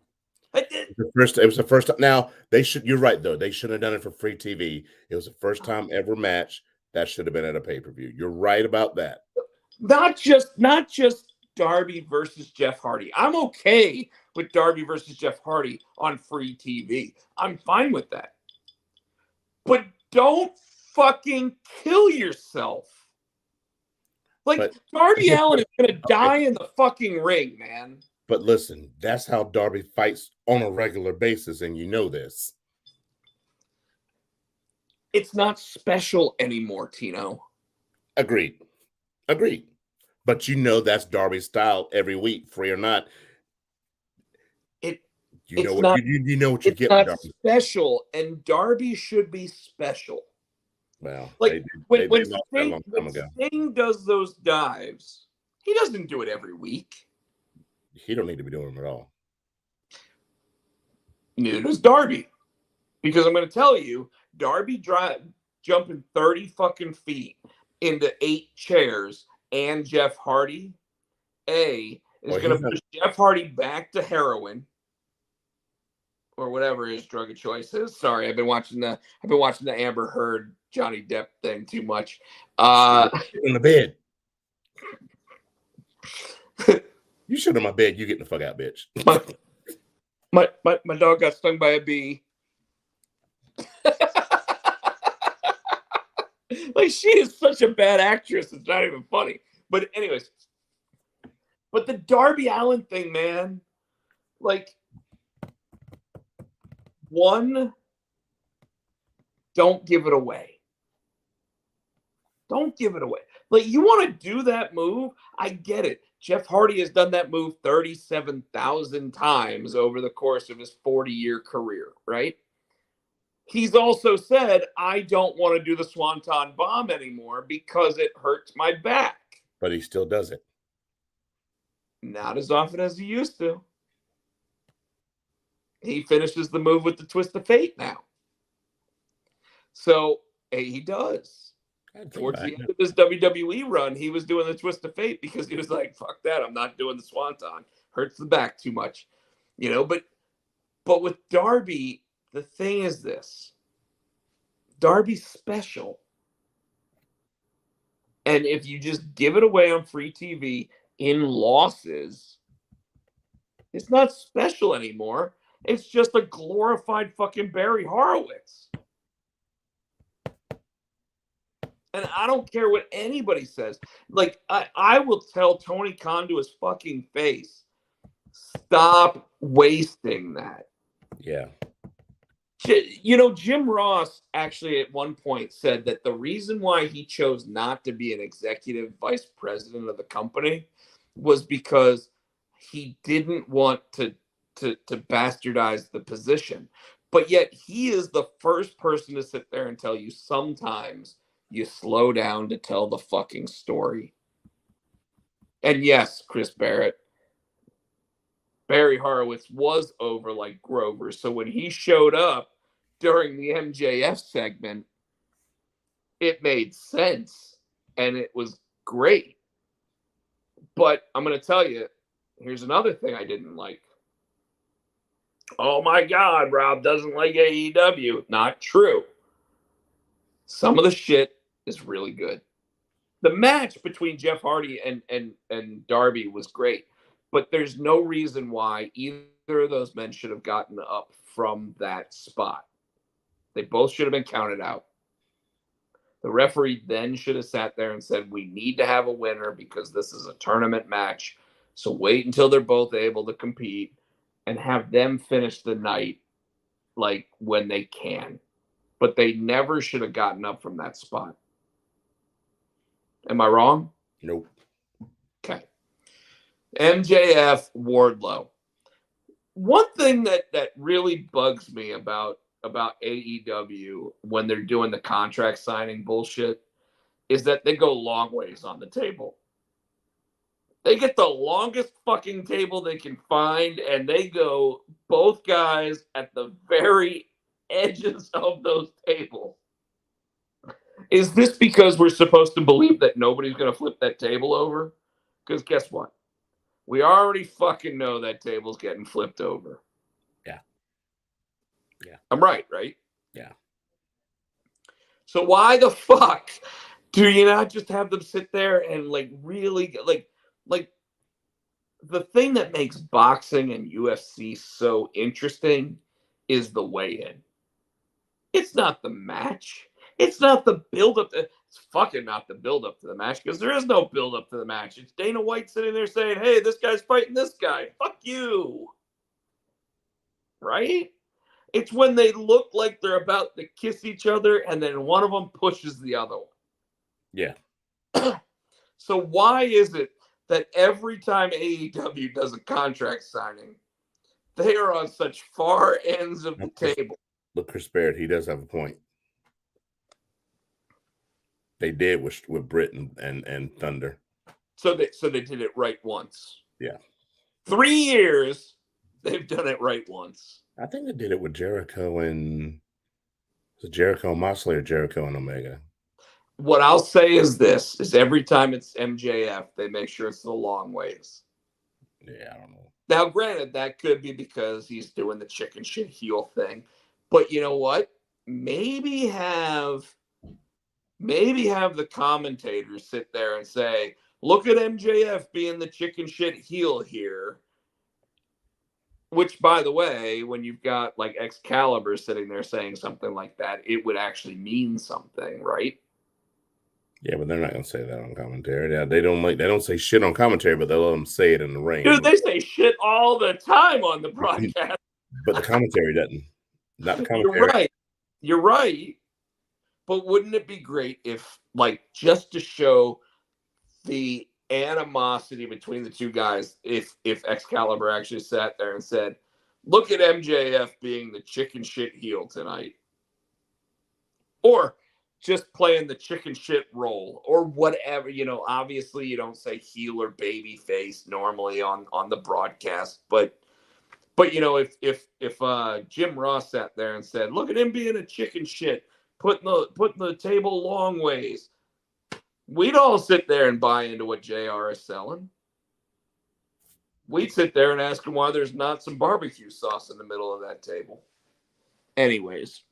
It was the first time. Now you're right though. They should have done it for free TV. It was the first time ever match that should have been at a pay-per-view. You're right about that. Not just Darby versus Jeff Hardy. I'm okay with Darby versus Jeff Hardy on free TV. I'm fine with that. But don't fucking kill yourself. Like, Darby Allin is going to die in the fucking ring, man. But listen, that's how Darby fights on a regular basis, and you know this. It's not special anymore, Tino. Agreed. But you know that's Darby's style every week, free or not. You know It's what not. you know what you It's get with not Darby. special, and Darby should be special. Well, Like they lost that a long time when ago. Sting does those dives, he doesn't do it every week. He don't need to be doing them at all. Neither does Darby, because I'm going to tell you, Darby jumping 30 fucking feet into 8 chairs and Jeff Hardy, is Well, going he's to not. push Jeff Hardy back to heroin or whatever his drug of choice is. Sorry, I've been watching the Amber Heard Johnny Depp thing too much. In the bed. You shit on my bed. You getting the fuck out, bitch. my dog got stung by a bee. Like, she is such a bad actress. It's not even funny. But anyways, but the Darby Allin thing, man, like, one, don't give it away. Don't give it away. Like, you want to do that move? I get it. Jeff Hardy has done that move 37,000 times over the course of his 40-year career, right? He's also said, I don't want to do the Swanton Bomb anymore because it hurts my back. But he still does it. Not as often as he used to. He finishes the move with the Twist of Fate now. So, he does. Towards the end of his WWE run, he was doing the Twist of Fate because he was like, fuck that, I'm not doing the Swanton. Hurts the back too much. You know, but with Darby, the thing is this. Darby's special. And if you just give it away on free TV in losses, it's not special anymore. It's just a glorified fucking Barry Horowitz. And I don't care what anybody says. Like, I will tell Tony Khan to his fucking face, stop wasting that. Yeah. You know, Jim Ross actually at one point said that the reason why he chose not to be an executive vice president of the company was because he didn't want to bastardize the position. But yet he is the first person to sit there and tell you sometimes you slow down to tell the fucking story. And yes, Chris Barrett, Barry Horowitz was over like Grover. So when he showed up during the MJF segment, it made sense and it was great. But I'm going to tell you, here's another thing I didn't like. Oh my God, Rob doesn't like AEW. Not true. Some of the shit is really good. The match between Jeff Hardy and Darby was great. But there's no reason why either of those men should have gotten up from that spot. They both should have been counted out. The referee then should have sat there and said, we need to have a winner because this is a tournament match. So wait until they're both able to compete and have them finish the night like when they can. But they never should have gotten up from that spot. Am I wrong? Nope. Okay. MJF Wardlow. One thing that really bugs me about AEW when they're doing the contract signing bullshit is that they go long ways on the table. They get the longest fucking table they can find, and they go both guys at the very edges of those tables. Is this because we're supposed to believe that nobody's going to flip that table over? Because guess what? We already fucking know that table's getting flipped over. Yeah. Yeah. I'm right? Yeah. So why the fuck do you not just have them sit there and like really like the thing that makes boxing and UFC so interesting is the weigh-in. It's not the match. It's not the build-up. It's fucking not the build-up to the match because there is no build-up to the match. It's Dana White sitting there saying, hey, this guy's fighting this guy. Fuck you. Right? It's when they look like they're about to kiss each other and then one of them pushes the other one. Yeah. So why is it that every time AEW does a contract signing, They are on such far ends of the table. Look, Chris Barrett, he does have a point. They did with Britt and Thunder. So they did it right once. Yeah. 3 years, they've done it right once. I think they did it with Jericho and Jericho and Moxley or Jericho and Omega. What I'll say is this: is every time it's MJF, they make sure it's the long ways. Yeah, I don't know. Now, granted, that could be because he's doing the chicken shit heel thing, but you know what? Maybe have the commentators sit there and say, "Look at MJF being the chicken shit heel here." Which, by the way, when you've got like Excalibur sitting there saying something like that, it would actually mean something, right? Yeah, but they're not gonna say that on commentary. Yeah, they don't say shit on commentary, but they'll let them say it in the ring. Dude, they say shit all the time on the broadcast. But the commentary doesn't. Not the commentary. You're right. You're right. But wouldn't it be great if, like, just to show the animosity between the two guys, if Excalibur actually sat there and said, "Look at MJF being the chicken shit heel tonight," or just playing the chicken shit role, or whatever. Obviously you don't say heel or baby face normally on the broadcast, but if Jim Ross sat there and said, "Look at him being a chicken shit, putting the table long ways," we'd all sit there and buy into what JR is selling. We'd sit there and ask him why there's not some barbecue sauce in the middle of that table. Anyways,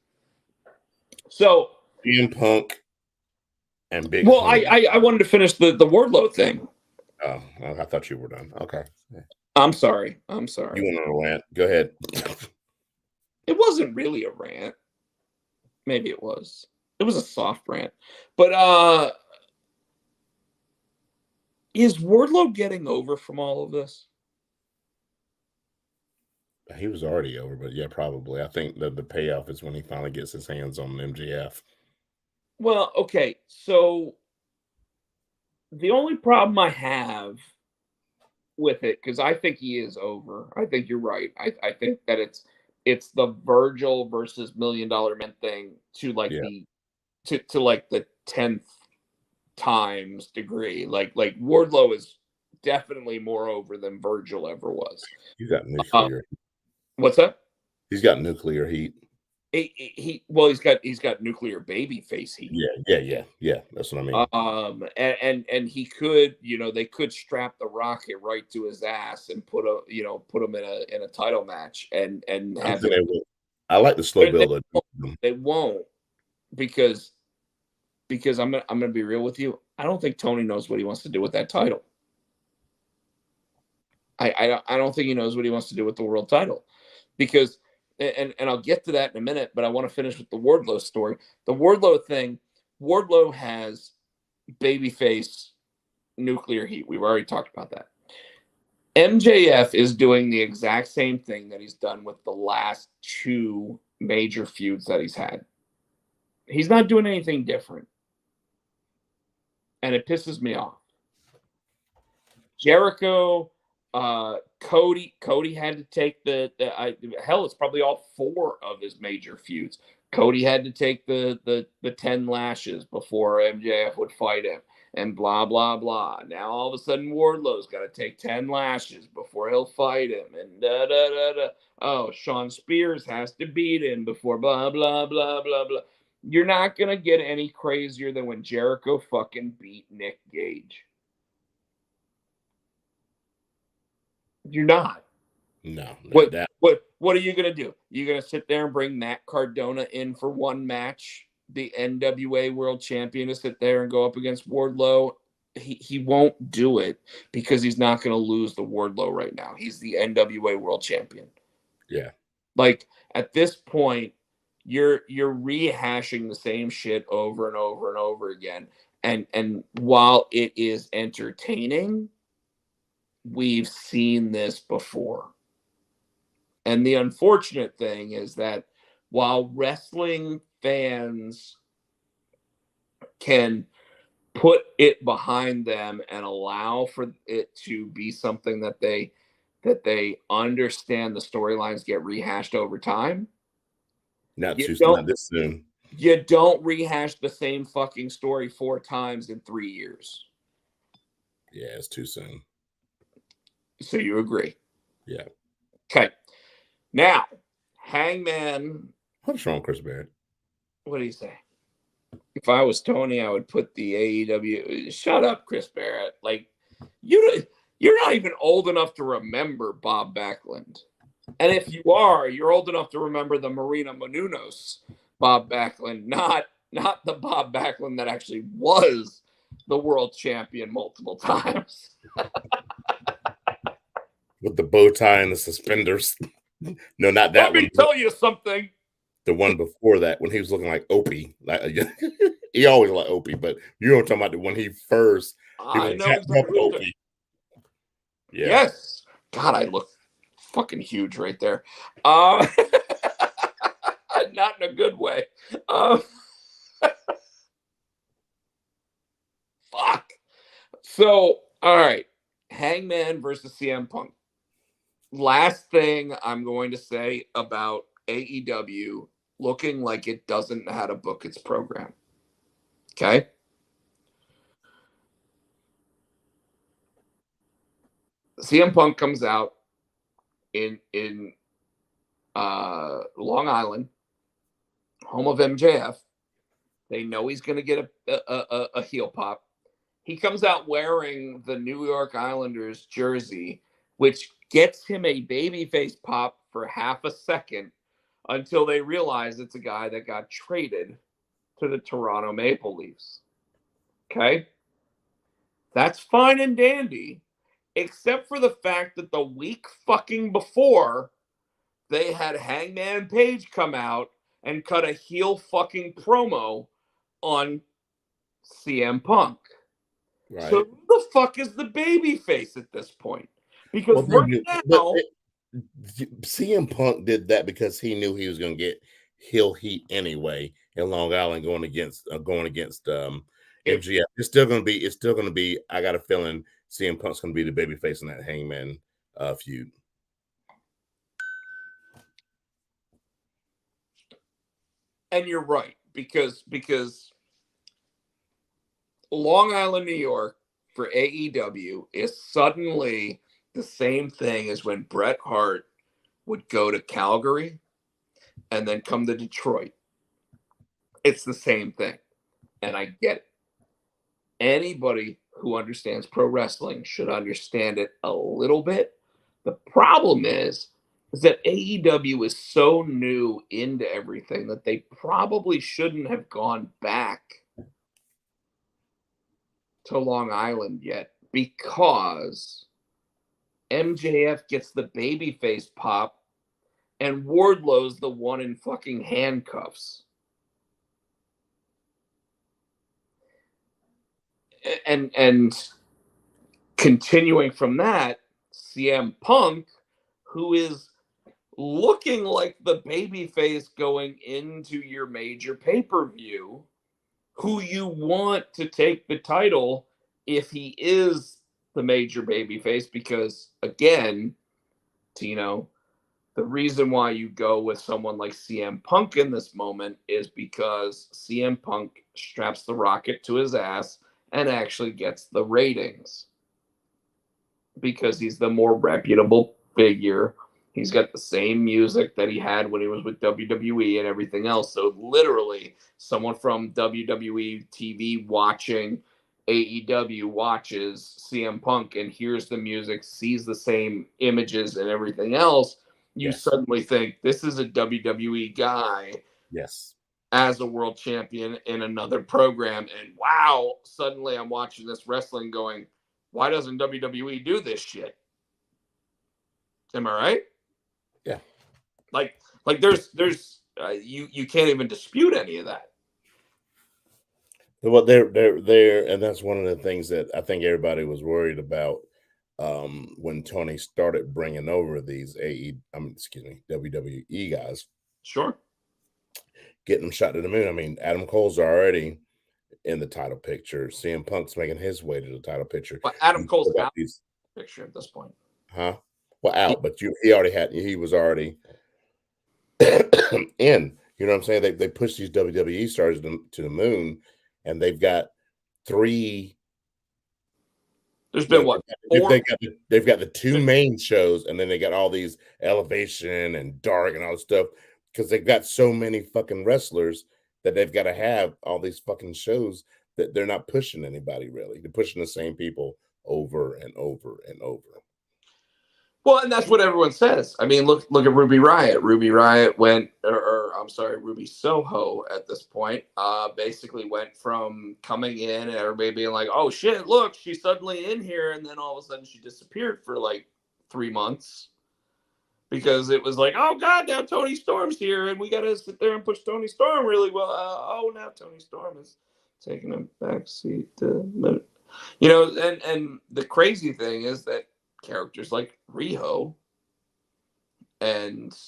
so CM Punk and Big. Well, I wanted to finish the Wardlow thing. Oh, I thought you were done. Okay. I'm sorry. You went on a rant. Go ahead. It wasn't really a rant. Maybe it was. It was a soft rant. But is Wardlow getting over from all of this? He was already over, but yeah, probably. I think the payoff is when he finally gets his hands on MJF. Well, okay. So the only problem I have with it, because I think he is over. I think you're right. I think that it's the Virgil versus $1 Million Man thing to like to like the 10th times degree. Like Wardlow is definitely more over than Virgil ever was. He's got nuclear. What's that? He's got nuclear heat. He's got nuclear baby face heat. Yeah. That's what I mean. And he could, they could strap the rocket right to his ass and put him in a title match and have him. I like the slow build. They won't because I'm gonna be real with you. I don't think Tony knows what he wants to do with that title. I don't think he knows what he wants to do with the world title, because and I'll get to that in a minute, but I want to finish with the Wardlow story. The Wardlow thing, Wardlow has babyface nuclear heat. We've already talked about that. MJF is doing the exact same thing that he's done with the last 2 major feuds that he's had. He's not doing anything different. And it pisses me off. Jericho, Cody had to take it's probably all 4 of his major feuds. Cody had to take the 10 lashes before MJF would fight him, and blah blah blah. Now all of a sudden Wardlow's got to take 10 lashes before he'll fight him, and da da da da. Oh, Shawn Spears has to beat him before blah blah blah blah blah. You're not gonna get any crazier than when Jericho fucking beat Nick Gage. You're not. No. What are you gonna do? You gonna sit there and bring Matt Cardona in for one match, the NWA World Champion, to sit there and go up against Wardlow? He won't do it because he's not gonna lose the Wardlow right now. He's the NWA World Champion. Yeah. Like at this point, you're rehashing the same shit over and over and over again. And while it is entertaining, we've seen this before. And the unfortunate thing is that while wrestling fans can put it behind them and allow for it to be something that they that they understand the storylines get rehashed over time. Not You this soon. You don't rehash the same fucking story 4 times in 3 years. Yeah, it's too soon. So you agree? Yeah. Okay. Now, Hangman. What's wrong, Chris Barrett? What do you say? If I was Tony, I would put the AEW. Shut up, Chris Barrett. Like, you're not even old enough to remember Bob Backlund. And if you are, you're old enough to remember the Marina Menounos Bob Backlund, not the Bob Backlund that actually was the world champion multiple times. With the bow tie and the suspenders. No, not that Let me one. tell you something. The one before that, when he was looking like Opie. Like, he always like Opie, but you know what I'm talking about, when he first... I know exactly. Opie. Yeah. Yes. God, I look fucking huge right there. Not in a good way. Fuck. So, all right. Hangman versus CM Punk. Last thing I'm going to say about AEW looking like it doesn't know how to book its program. Okay? CM Punk comes out in Long Island, home of MJF. They know he's going to get a heel pop. He comes out wearing the New York Islanders jersey, which gets him a babyface pop for half a second until they realize it's a guy that got traded to the Toronto Maple Leafs. Okay? That's fine and dandy, except for the fact that the week fucking before, they had Hangman Page come out and cut a heel fucking promo on CM Punk. Right. So who the fuck is the baby face at this point? Because CM Punk did that because he knew he was going to get heel heat anyway in Long Island going against MGF. It's still going to be. I got a feeling CM Punk's going to be the baby face in that Hangman feud. And you're right, because Long Island, New York for AEW is suddenly the same thing as when Bret Hart would go to Calgary and then come to Detroit. It's the same thing. And I get it. Anybody who understands pro wrestling should understand it a little bit. The problem is that AEW is so new into everything that they probably shouldn't have gone back to Long Island yet, because MJF gets the babyface pop and Wardlow's the one in fucking handcuffs. And continuing from that, CM Punk, who is looking like the babyface going into your major pay-per-view, who you want to take the title if he is the major babyface, because again, Tino, the reason why you go with someone like CM Punk in this moment is because CM Punk straps the rocket to his ass and actually gets the ratings, because he's the more reputable figure. He's got the same music that he had when he was with WWE and everything else. So literally, someone from WWE TV watching AEW watches CM Punk and hears the music, sees the same images and everything else. You suddenly think this is a WWE guy. Yes. As a world champion in another program. And wow, suddenly I'm watching this wrestling going, why doesn't WWE do this shit? Am I right? Yeah. Like there's you can't even dispute any of that. Well, they're and that's one of the things that I think everybody was worried about when Tony started bringing over these WWE guys. Sure. Getting them shot to the moon. I mean, Adam Cole's already in the title picture. CM Punk's making his way to the title picture. But Adam Cole's out of the picture at this point. Huh? Well, out, but he was already in. You know what I'm saying? They pushed these WWE stars to the moon, and they've got 3. There's been what? They've got the 2 main shows, and then they got all these Elevation and Dark and all this stuff because they've got so many fucking wrestlers that they've got to have all these fucking shows that they're not pushing anybody really. They're pushing the same people over and over and over. Well, and that's what everyone says. I mean, look at Ruby Riott. Ruby Riott went, or I'm sorry, Ruby Soho at this point, basically went from coming in and everybody being like, oh shit, look, she's suddenly in here. And then all of a sudden she disappeared for like 3 months because it was like, oh God, now Tony Storm's here and we got to sit there and push Tony Storm really well. Now Tony Storm is taking a back seat. And the crazy thing is that characters like Riho and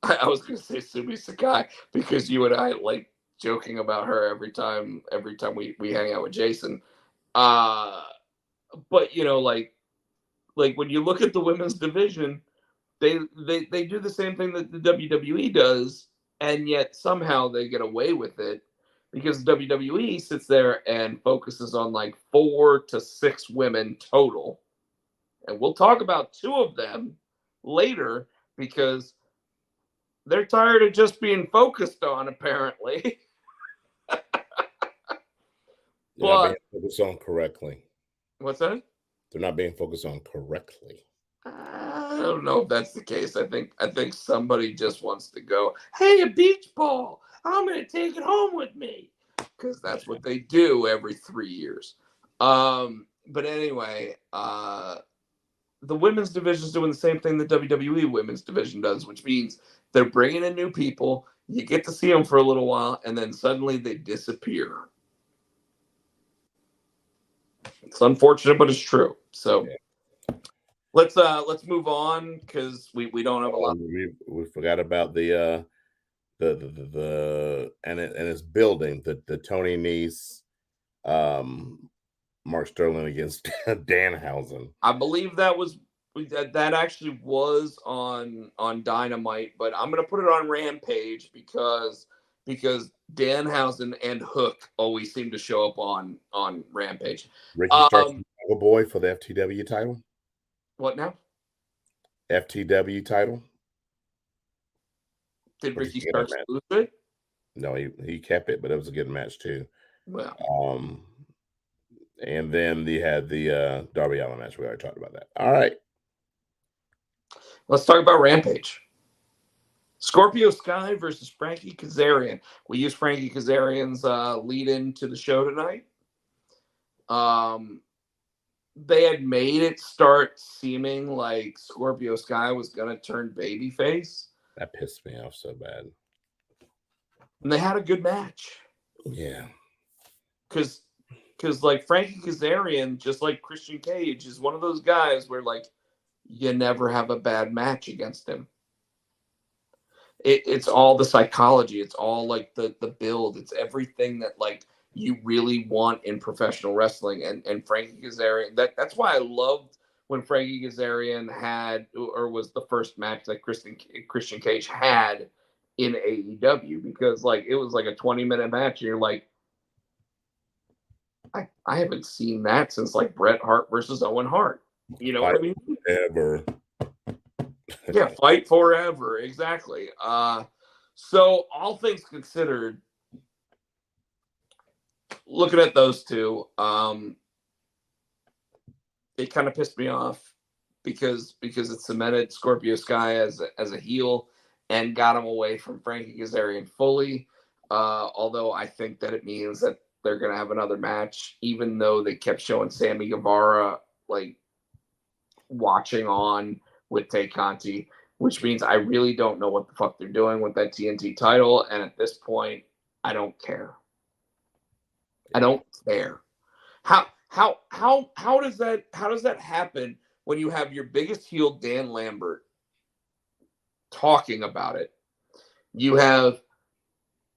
I was going to say Sumi Sakai because you and I like joking about her every time we hang out with Jason. But like when you look at the women's division, they do the same thing that the WWE does, and yet somehow they get away with it because WWE sits there and focuses on like 4 to 6 women total. And we'll talk about 2 of them later because they're tired of just being focused on, apparently. They're not being focused on correctly. What's that? They're not being focused on correctly. I don't know if that's the case. I think somebody just wants to go, hey, a beach ball. I'm going to take it home with me. Because that's what they do every 3 years. But anyway, the women's division is doing the same thing the WWE women's division does, which means they're bringing in new people. You get to see them for a little while, and then suddenly they disappear. It's unfortunate, but it's true. So let's move on because we don't have a lot. We forgot about the and it's building the Tony Nese, Mark Sterling against Danhausen. I believe that actually was on Dynamite, but I'm gonna put it on Rampage because Danhausen and Hook always seem to show up on Rampage. Ricky Starks boy for the FTW title. What now? FTW title. Did Ricky Starks lose it? No, he kept it, but it was a good match too. Well, and then they had the Darby Allin match. We already talked about that. All right. Let's talk about Rampage. Scorpio Sky versus Frankie Kazarian. We used Frankie Kazarian's lead into the show tonight. They had made it start seeming like Scorpio Sky was going to turn babyface. That pissed me off so bad. And they had a good match. Yeah. Because like Frankie Kazarian, just like Christian Cage, is one of those guys where like you never have a bad match against him. It's all the psychology. It's all like the build. It's everything that like you really want in professional wrestling. And Frankie Kazarian, that's why I loved when Frankie Kazarian had or was the first match that Christian Cage had in AEW, because like it was like a 20-minute match and you're like, I haven't seen that since like Bret Hart versus Owen Hart. You know what I mean? Ever. Yeah, fight forever. Exactly. So all things considered, looking at those two, it kind of pissed me off because it cemented Scorpio Sky as a heel and got him away from Frankie Kazarian fully. Although I think that it means that they're going to have another match, even though they kept showing Sammy Guevara like watching on with Tay Conti, which means I really don't know what the fuck they're doing with that TNT title. And at this point, I don't care. I don't care. How does that happen when you have your biggest heel Dan Lambert talking about it? You have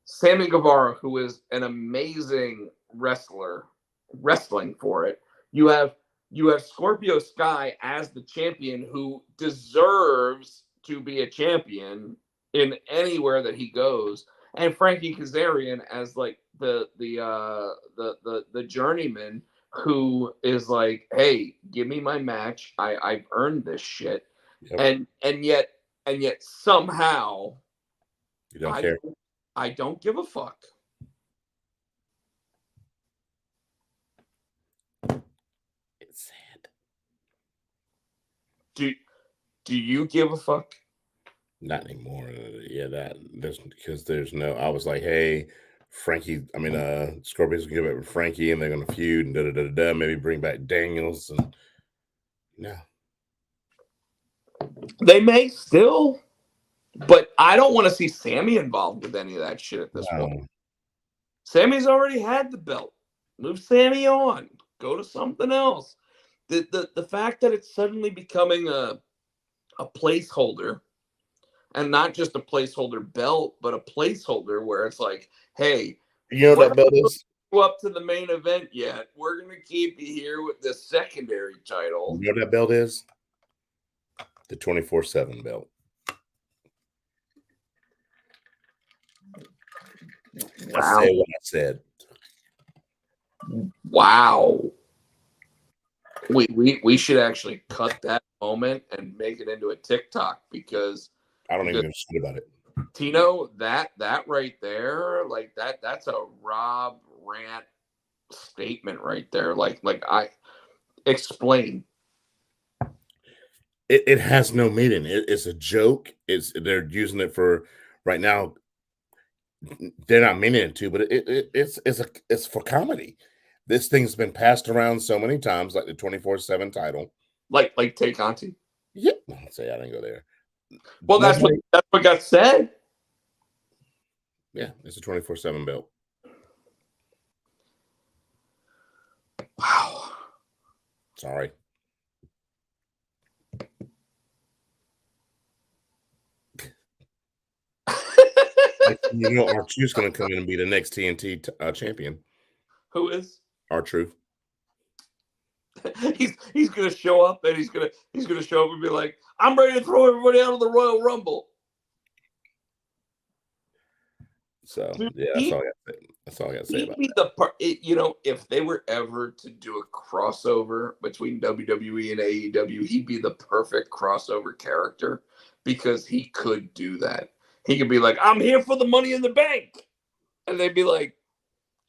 Sammy Guevara, who is an amazing wrestler, wrestling for it. You have You have Scorpio Sky as the champion who deserves to be a champion in anywhere that he goes, and Frankie Kazarian as like the journeyman who is like, hey, give me my match. I've earned this shit. Yep. And yet somehow You don't care. I don't give a fuck. It's sad. Do you give a fuck? Not anymore. Yeah, because there's no. I was like, hey, Scorpion's gonna give it with Frankie, and they're gonna feud and da. Maybe bring back Daniels, and no. They may still, but I don't want to see Sammy involved with any of that shit at this point. Sammy's already had the belt. Move Sammy on. Go to something else. The fact that it's suddenly becoming a placeholder, and not just a placeholder belt, but a placeholder where it's like, hey, you know what that belt is? Up to the main event yet? We're gonna keep you here with the secondary title. You know what that belt is? The 24/7 belt. Wow. I said what I said. Wow. We should actually cut that moment and make it into a TikTok because I don't even give a shit about it. Tino, that right there, like that's a Rob rant statement right there. Like I explain. It has no meaning. It's a joke. They're using it for right now. They're not meaning it to, but it's for comedy. This thing's been passed around so many times, like the 24/7 title. Like Take Auntie. Yeah, I'll say I didn't go there. Well, that's what got said. Yeah, it's a 24/7 belt. Wow. Sorry. You know, R-Truth's going to come in and be the next TNT champion. Who is R-Truth? He's going to show up and he's going to show up and be like, "I'm ready to throw everybody out of the Royal Rumble." So yeah, that's all I got to say. That's all I got to say about that. You know, if they were ever to do a crossover between WWE and AEW, he'd be the perfect crossover character because he could do that. He could be like, "I'm here for the Money in the Bank," and they'd be like,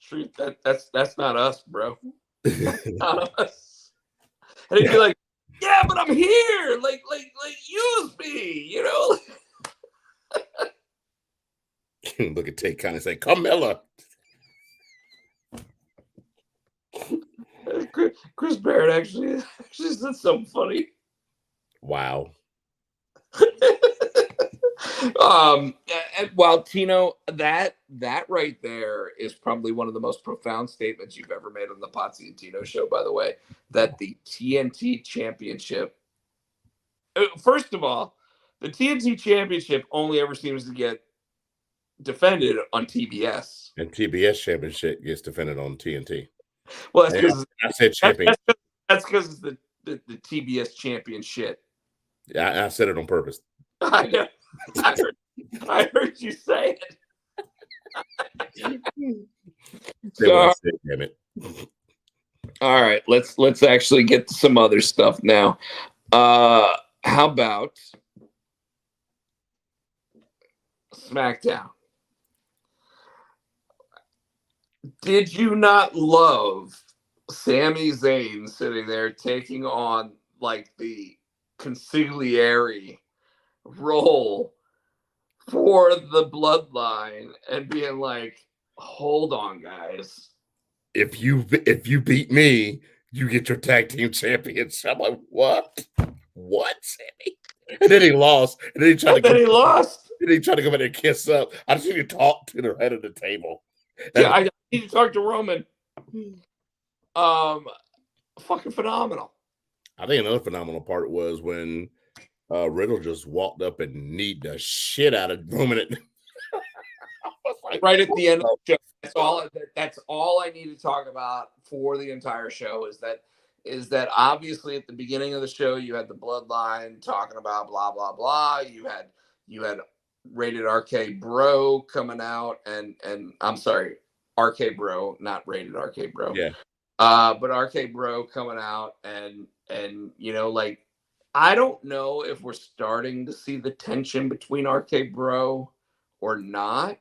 "Truth, that's not us, bro. That's not us." And he'd be like, "Yeah, but I'm here. Like use me, you know." Look at Tate kind of say, Carmella. Chris Barrett actually said something funny. Wow. And while Tino, that right there is probably one of the most profound statements you've ever made on the Potsy and Tino show, by the way, that the TNT championship, first of all, the TNT championship only ever seems to get defended on TBS. And TBS championship gets defended on TNT. Well, that's because I said champion. That's because the TBS championship. Yeah, I said it on purpose. I know. I heard you say it. Damn it. All right, let's actually get to some other stuff now. How about SmackDown? Did you not love Sami Zayn sitting there taking on like the consigliere role for the bloodline and being like, hold on, guys. If you beat me, you get your tag team champions. I'm like, what? What, Sammy? And then he lost. And then he tried to lost. And he tried to come in and kiss up. I just need to talk to the head of the table. Yeah, I need to talk to Roman. Fucking phenomenal. I think another phenomenal part was when Riddle just walked up and kneed the shit out of Roman. Like, right at the end of the show. That's all I need to talk about for the entire show is that is that obviously at the beginning of the show you had the Bloodline talking about blah blah blah. You had Rated RK Bro coming out, and I'm sorry, RK Bro, not Rated RK Bro. Yeah. But RK Bro coming out, and like, I don't know if we're starting to see the tension between RK Bro or not,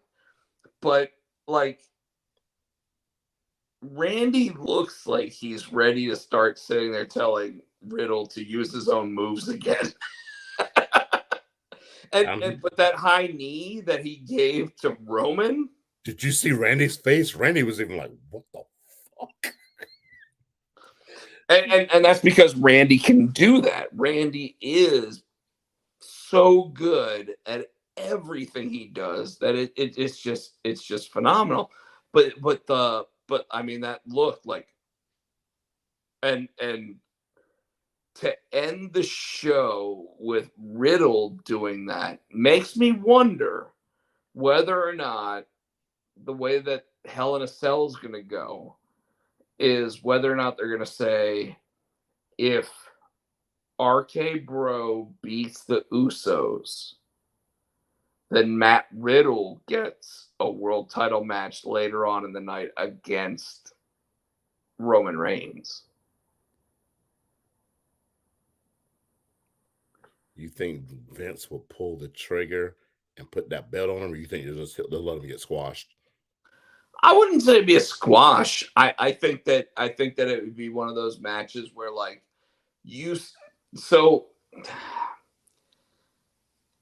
but like, Randy looks like he's ready to start sitting there telling Riddle to use his own moves again. and but that high knee that he gave to Roman. Did you see Randy's face? Randy was even like, what the fuck? And that's because Randy can do that. Randy is so good at everything he does that it's just phenomenal. But I mean, that look like, and to end the show with Riddle doing that makes me wonder whether or not the way that Hell in a Cell is going to go is whether or not they're going to say, if RK Bro beats the Usos, then Matt Riddle gets a world title match later on in the night against Roman Reigns. You think Vince will pull the trigger and put that belt on him, or you think they'll let him get squashed? I wouldn't say it'd be a squash. I think that it would be one of those matches where, like,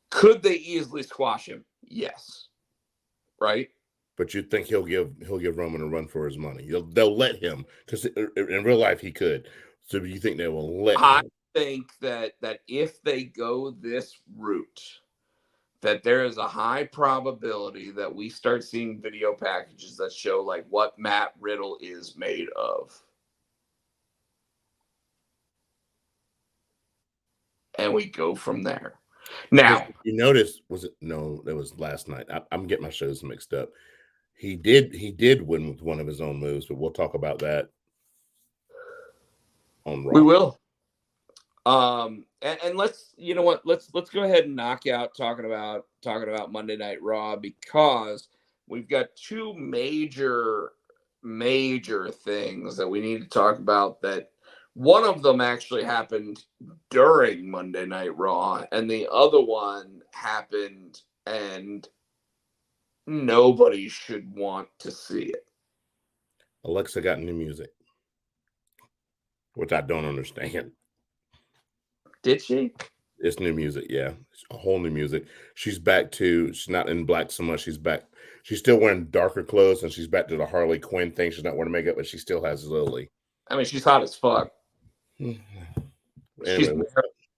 could they easily squash him? Yes. Right? But you think he'll give Roman a run for his money? They'll let him, because in real life he could. So do you think they will let him? I think that if they go this route, that there is a high probability that we start seeing video packages that show like what Matt Riddle is made of. And we go from there. Now, you notice, that was last night. I'm getting my shows mixed up. He did win with one of his own moves, but we'll talk about that on Raw. We will. And let's, you know what, let's go ahead and knock out talking about Monday Night Raw, because we've got two major things that we need to talk about. That one of them actually happened during Monday Night Raw, and the other one happened and nobody should want to see it. Alexa got new music, which I don't understand. Did she? It's new music, yeah. It's a whole new music. She's back to, she's not in black so much. She's back. She's still wearing darker clothes, and she's back to the Harley Quinn thing. She's not wearing makeup, but she still has Lily. I mean, she's hot as fuck. Anyway, She's married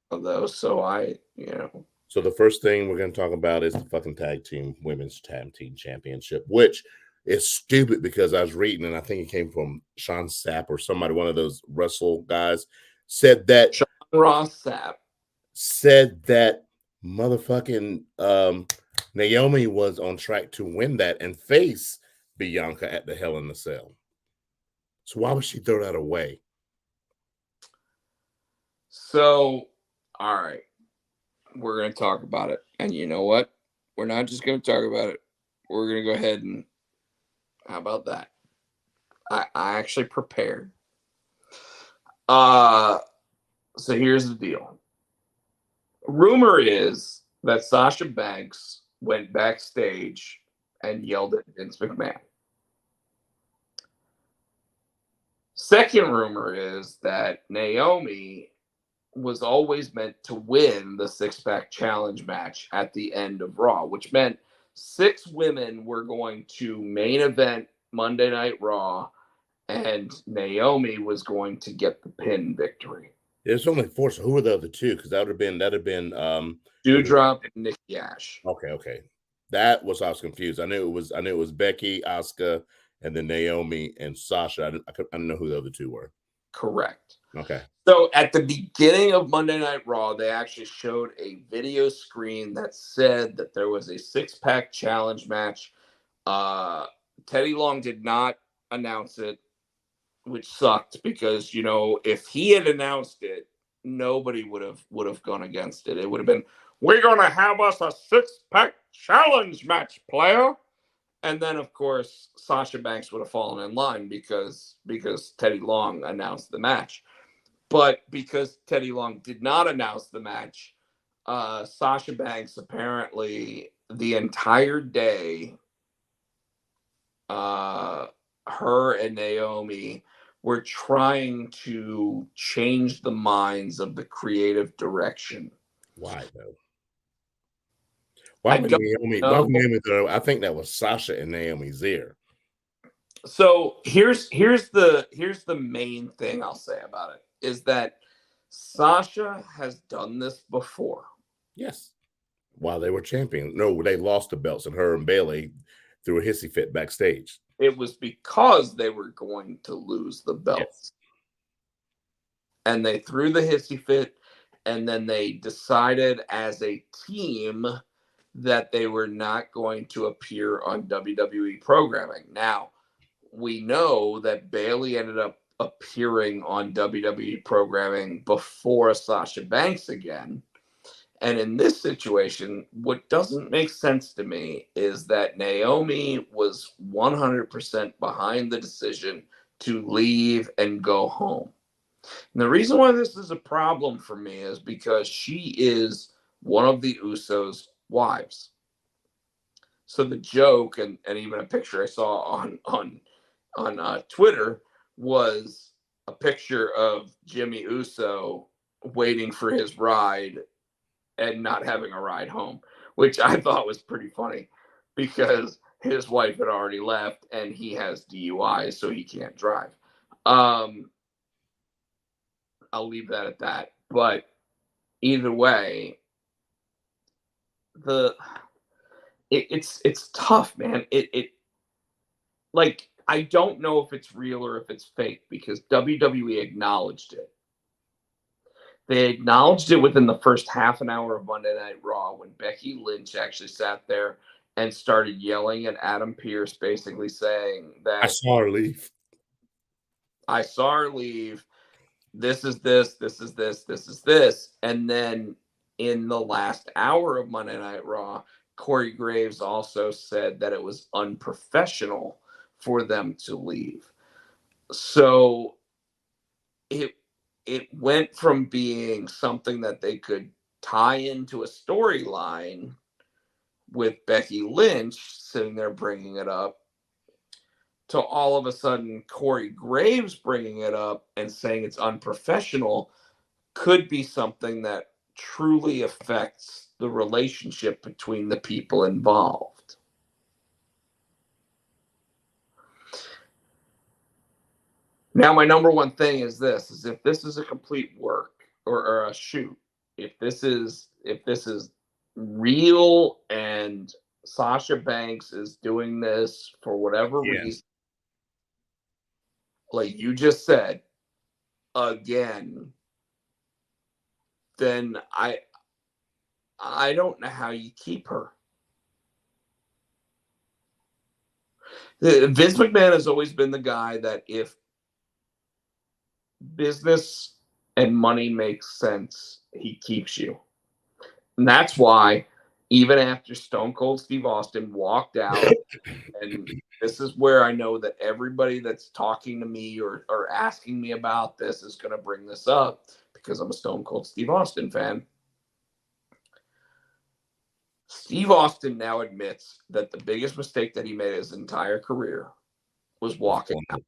though, so So the first thing we're going to talk about is the fucking women's tag team championship, which is stupid because I was reading, and I think it came from Sean Sapp or somebody, one of those wrestle guys, said that Sean Ross Sapp said that motherfucking Naomi was on track to win that and face Bianca at the Hell in a Cell. So why would she throw that away? So, all right, we're going to talk about it. And you know what? We're not just going to talk about it. We're going to go ahead and, how about that? I actually prepared. So here's the deal. Rumor is that Sasha Banks went backstage and yelled at Vince McMahon. Second rumor is that Naomi was always meant to win the six-pack challenge match at the end of Raw, which meant 6 women were going to main event Monday Night Raw, and Naomi was going to get the pin victory. There's only 4. So who were the other 2? Because that'd have been Doudrop and Nikki Ash. Okay. That was, I was confused. I knew it was Becky, Asuka, and then Naomi and Sasha. I didn't know who the other 2 were. Correct. Okay. So at the beginning of Monday Night Raw, they actually showed a video screen that said that there was a 6-pack challenge match. Teddy Long did not announce it. which sucked because, you know, if he had announced it, nobody would have gone against it. It would have been, we're gonna have us a 6-pack challenge match, player. And then of course Sasha Banks would have fallen in line because Teddy Long announced the match. But because Teddy Long did not announce the match, Sasha Banks apparently the entire day, her and Naomi were trying to change the minds of the creative direction. Why though? I Why would don't Naomi? Why know. would Naomi throw? I think that was Sasha and Naomi's ear. So here's the main thing I'll say about it is that Sasha has done this before. Yes, while they were champions. No, they lost the belts, and her and Bailey threw a hissy fit backstage. It was because they were going to lose the belts. Yes. And they threw the hissy fit, and then they decided as a team that they were not going to appear on WWE programming. Now, we know that Bailey ended up appearing on WWE programming before Sasha Banks again. And in this situation, what doesn't make sense to me is that Naomi was 100% behind the decision to leave and go home. And the reason why this is a problem for me is because she is one of the Usos' wives. So the joke and even a picture I saw on Twitter was a picture of Jimmy Uso waiting for his ride and not having a ride home, which I thought was pretty funny because his wife had already left and he has DUI, so he can't drive. I'll leave that at that. But either way, it's tough, man. It like, I don't know if it's real or if it's fake because WWE acknowledged it. They acknowledged it within the first half an hour of Monday Night Raw when Becky Lynch actually sat there and started yelling at Adam Pearce, basically saying that I saw her leave. I saw her leave. This is this, this is this, this is this. And then in the last hour of Monday Night Raw, Corey Graves also said that it was unprofessional for them to leave. So it went from being something that they could tie into a storyline with Becky Lynch sitting there bringing it up to all of a sudden Corey Graves bringing it up and saying it's unprofessional could be something that truly affects the relationship between the people involved. Now, my number one thing is this: is if this is a complete work or a shoot, if this is real and Sasha Banks is doing this for whatever reason, like you just said, again, then I don't know how you keep her. Vince McMahon has always been the guy that if business and money makes sense, he keeps you. And that's why even after Stone Cold Steve Austin walked out, and this is where I know that everybody that's talking to me or asking me about this is going to bring this up because I'm a Stone Cold Steve Austin fan. Steve Austin now admits that the biggest mistake that he made his entire career was walking out.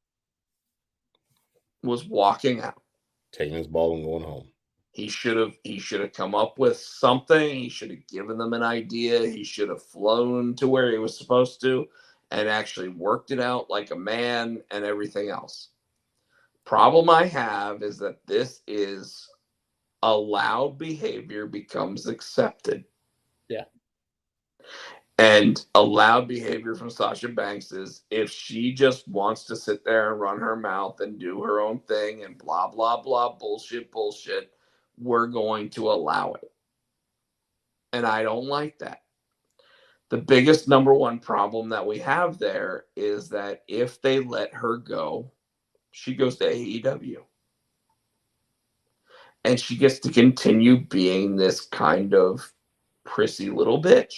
Taking his ball and going home. He should have come up with something. He should have given them an idea. He should have flown to where he was supposed to and actually worked it out like a man and everything else. Problem I have is that this is allowed behavior becomes accepted. Yeah. And allowed behavior from Sasha Banks is if she just wants to sit there and run her mouth and do her own thing and blah, blah, blah, bullshit, we're going to allow it. And I don't like that. The biggest number one problem that we have there is that if they let her go, She goes to AEW. And she gets to continue being this kind of prissy little bitch.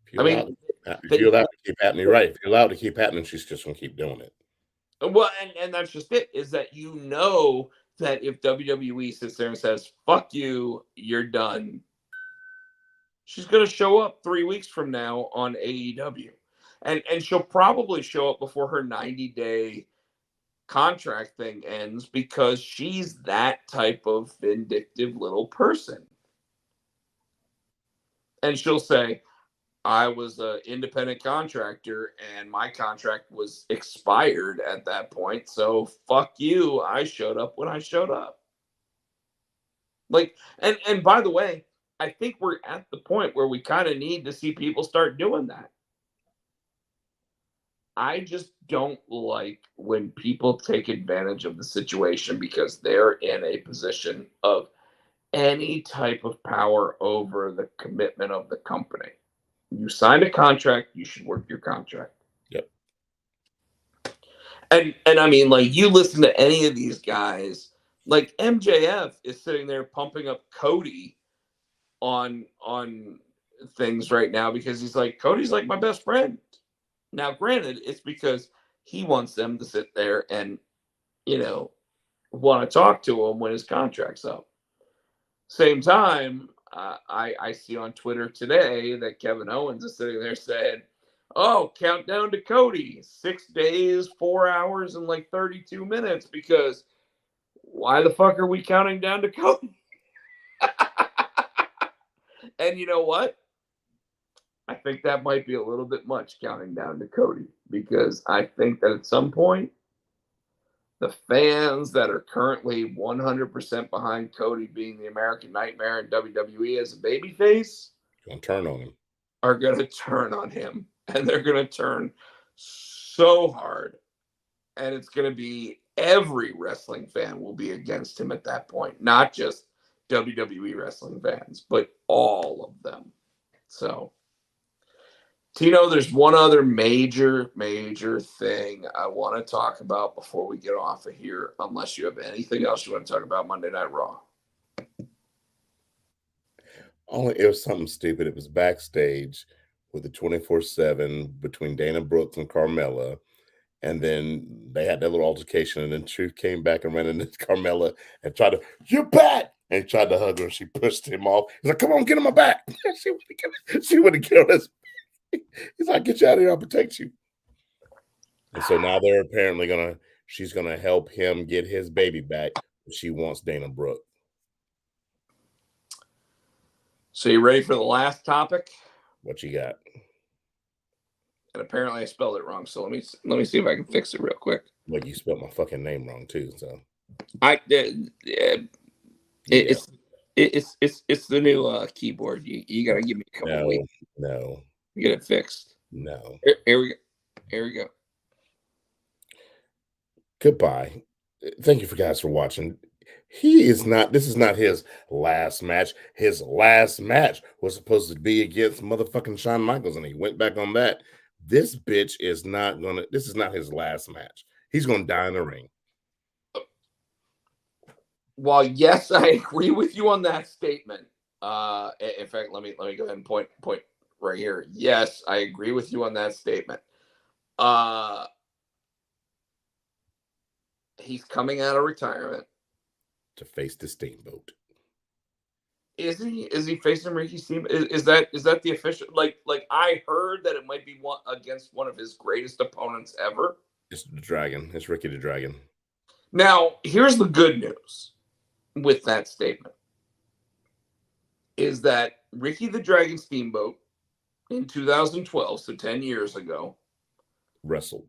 If you're I mean, allowed to keep happening, right? If you're allowed to keep happening, she's just gonna keep doing it. well, and that's just it, is that you know that if WWE sits there and says, fuck you, you're done, she's going to show up 3 weeks from now on AEW. And she'll probably show up before her 90-day contract thing ends because she's that type of vindictive little person. And she'll say, I was an independent contractor and my contract was expired at that point. So fuck you. I showed up when I showed up. Like, and by the way, I think we're at the point where we kind of need to see people start doing that. I just don't like when people take advantage of the situation because they're in a position of any type of power over the commitment of the company. You signed a contract, you should work your contract. Yep. And I mean, like, you listen to any of these guys, like MJF is sitting there pumping up Cody on things right now because he's like, Cody's like my best friend. Now, granted, it's because he wants them to sit there and, want to talk to him when his contract's up. Same time, I see on Twitter today that Kevin Owens is sitting there saying, oh, countdown to Cody, 6 days, 4 hours, and like 32 minutes, because why the fuck are we counting down to Cody? And you know what? I think that might be a little bit much counting down to Cody, because I think that at some point, the fans that are currently 100% behind Cody being the American Nightmare in WWE as a babyface Gonna turn on him. are going to turn on him. And they're going to turn so hard. And it's going to be every wrestling fan will be against him at that point. Not just WWE wrestling fans, but all of them. So, Tino, there's one other major thing I want to talk about before we get off of here, unless you have anything else you want to talk about Monday Night Raw. Only it was something stupid. It was backstage with the 24/7 between Dana Brooks and Carmella. And then they had that little altercation, and then Truth came back and ran into Carmella and tried to, you're back! And he tried to hug her, and she pushed him off. He's like, come on, get on my back. She wouldn't get on his. He's like, get you out of here, I'll protect you. And so now they're apparently she's gonna help him get his baby back. She wants Dana Brooke. So you ready for the last topic? What you got? And apparently I spelled it wrong. So let me see if I can fix it real quick. Well, you spelled my fucking name wrong too. So it's the new keyboard. You gotta give me a couple weeks. No. Get it fixed. No. Here we go. Here we go. Goodbye. Thank you guys for watching. This is not his last match. His last match was supposed to be against motherfucking Shawn Michaels, and he went back on that. This bitch is this is not his last match. He's gonna die in the ring. Well, yes, I agree with you on that statement. In fact, let me go ahead and point right here. Yes, I agree with you on that statement. He's coming out of retirement to face the Steamboat. Is he facing Ricky Steamboat? Is that the official? Like I heard that it might be one against one of his greatest opponents ever. It's the Dragon. It's Ricky the Dragon. Now, here's the good news with that statement: is that Ricky the Dragon Steamboat in 2012, so 10 years ago, wrestled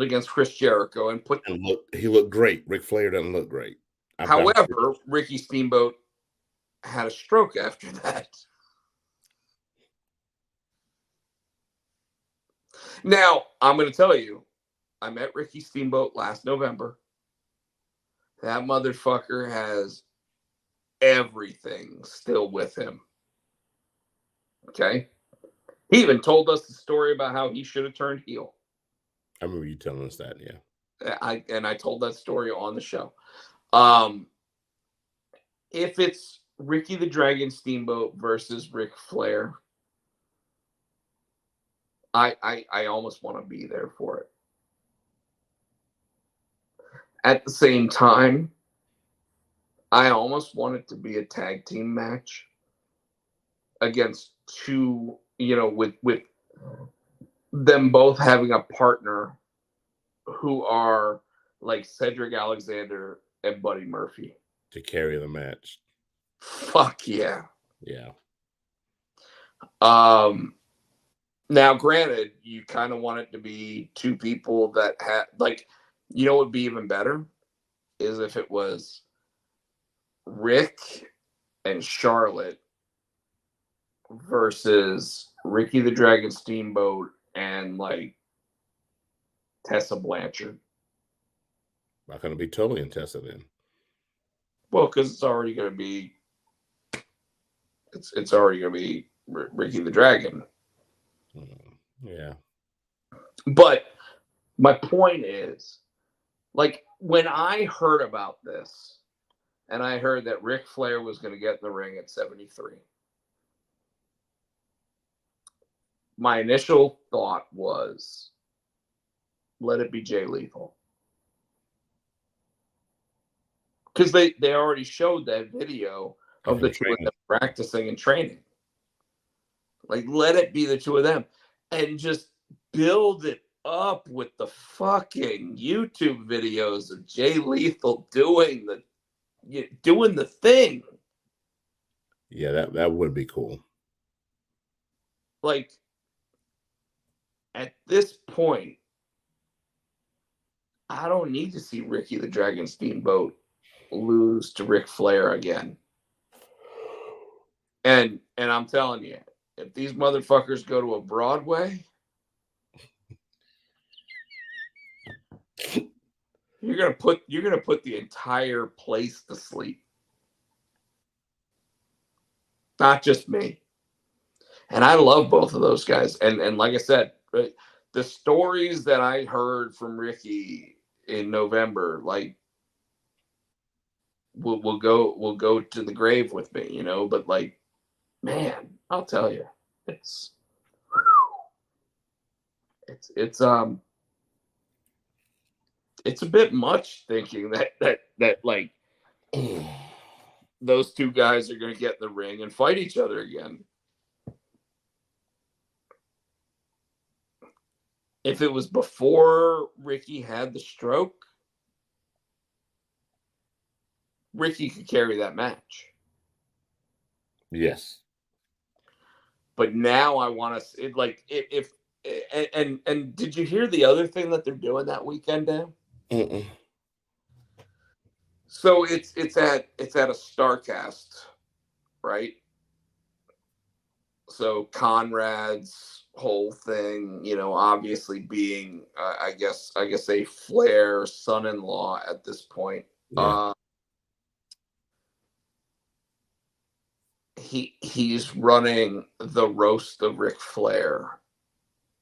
against Chris Jericho and he looked great. Ric Flair doesn't look great. However, Ricky Steamboat had a stroke after that. Now, I'm going to tell you, I met Ricky Steamboat last November. That motherfucker has everything still with him. Okay? He even told us the story about how he should have turned heel. I remember you telling us that. Yeah. I told that story on the show. If it's Ricky the Dragon Steamboat versus Ric Flair, I almost want to be there for it. At the same time, I almost want it to be a tag team match against two, with them both having a partner who are like Cedric Alexander and Buddy Murphy. To carry the match. Fuck yeah. Yeah. Now, granted, you kind of want it to be two people that had, like, what would be even better is if it was Rick and Charlotte versus Ricky the Dragon Steamboat and, like, Tessa Blanchard. Not going to be Tully and Tessa then. Well, because it's already going to be, it's already going to be Ricky the Dragon. Yeah. But my point is, like, when I heard about this, and I heard that Ric Flair was going to get in the ring at 73, my initial thought was, let it be Jay Lethal. Because they already showed that video of the two of them practicing and training. Like, let it be the two of them. And just build it up with the fucking YouTube videos of Jay Lethal doing the thing. Yeah, that would be cool. Like, at this point, I don't need to see Ricky the Dragon Steamboat lose to Ric Flair again. And I'm telling you, if these motherfuckers go to a Broadway, you're gonna put the entire place to sleep. Not just me. And I love both of those guys. And like I said, right, the stories that I heard from Ricky in November, like, will go to the grave with me, But, like, man, I'll tell you, it's a bit much thinking that like those two guys are going to get in the ring and fight each other again. If it was before Ricky had the stroke, Ricky could carry that match. Yes. But now I want to, like, if and did you hear the other thing that they're doing that weekend, Dan? Mm-mm. So it's at a Starcast, right? So Conrad's whole thing, obviously being, I guess a Flair son-in-law at this point. Yeah. He's running the roast of Ric Flair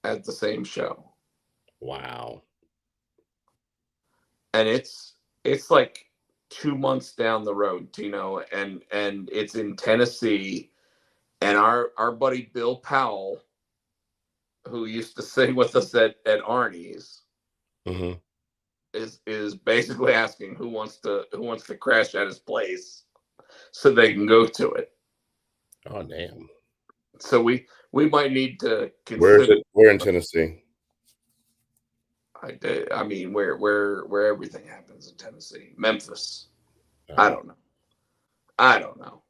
at the same show. Wow. And it's like 2 months down the road, Tino, and it's in Tennessee. And our buddy Bill Powell, who used to sing with us at Arnie's, mm-hmm. is basically asking who wants to crash at his place so they can go to it. Oh damn! So we might need to consider. Where is it? We're in Tennessee. I mean, where everything happens in Tennessee, Memphis. I don't know.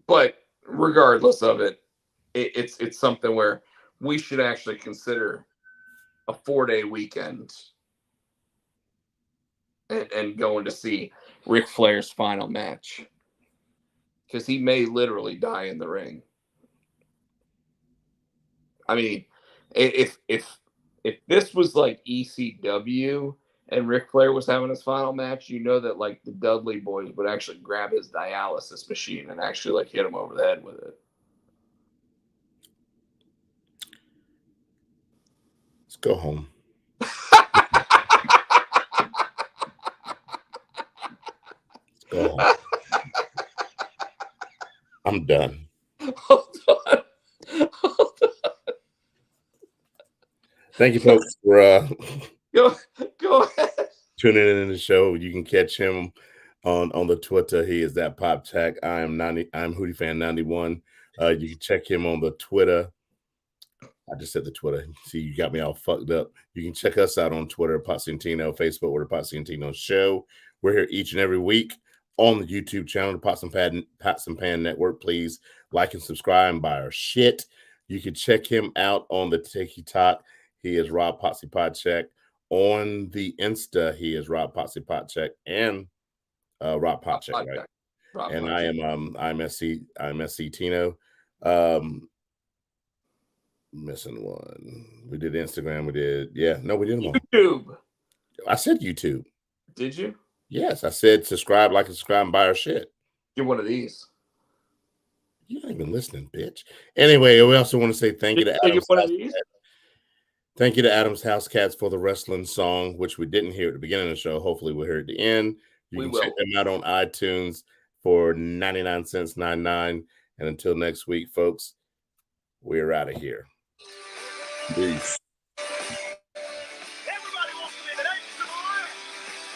But regardless of it, it's something where we should actually consider a 4-day weekend and going to see Ric Flair's final match, because he may literally die in the ring. I mean, if this was like ECW and Ric Flair was having his final match, that, like, the Dudley boys would actually grab his dialysis machine and actually, like, hit him over the head with it. Let's go home. Let's go home. I'm done. Hold on. Hold on. Thank you, folks, for Go ahead. tuning in the show. You can catch him on the Twitter. He is that Pop Tech. I'm Hootie Fan 91. You can check him on the Twitter. I just said the Twitter. See, you got me all fucked up. You can check us out on Twitter, Potsy and Tino, Facebook, we're the Potsy and Tino Show. We're here each and every week on the YouTube channel, the Pots and Pan Network. Please like and subscribe and buy our shit. You can check him out on the TikTok. He is Rob Potsy Podcheck. On the Insta, he is Rob Potsy Podcheck and Rob Podcheck, right? Rob and Podcheck. I'm SC Tino. Missing one. We did Instagram. We did we did them all. YouTube. I said YouTube. Did you? Yes, I said subscribe, like, and subscribe, and buy our shit. You're one of these. You're not even listening, bitch. Anyway, we also want to say thank you to Adam's House. Thank you to Adam's House Cats for the wrestling song, which we didn't hear at the beginning of the show. Hopefully, we'll hear at the end. You can check them out on iTunes for 99 cents 99. And until next week, folks, we're out of here. Peace. Everybody wants to live it, ain't you, boy?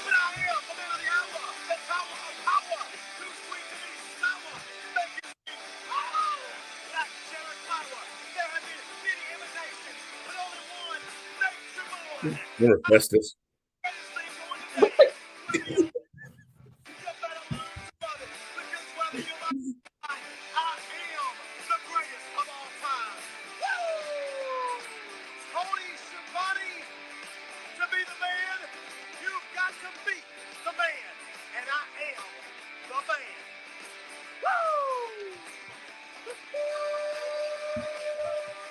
But I am the man of the hour. The power of power. Too sweet to be sour. Make it sweet. Oh! Like Jared Flower. There have been many imitations, but only one makes you more. We're Festus.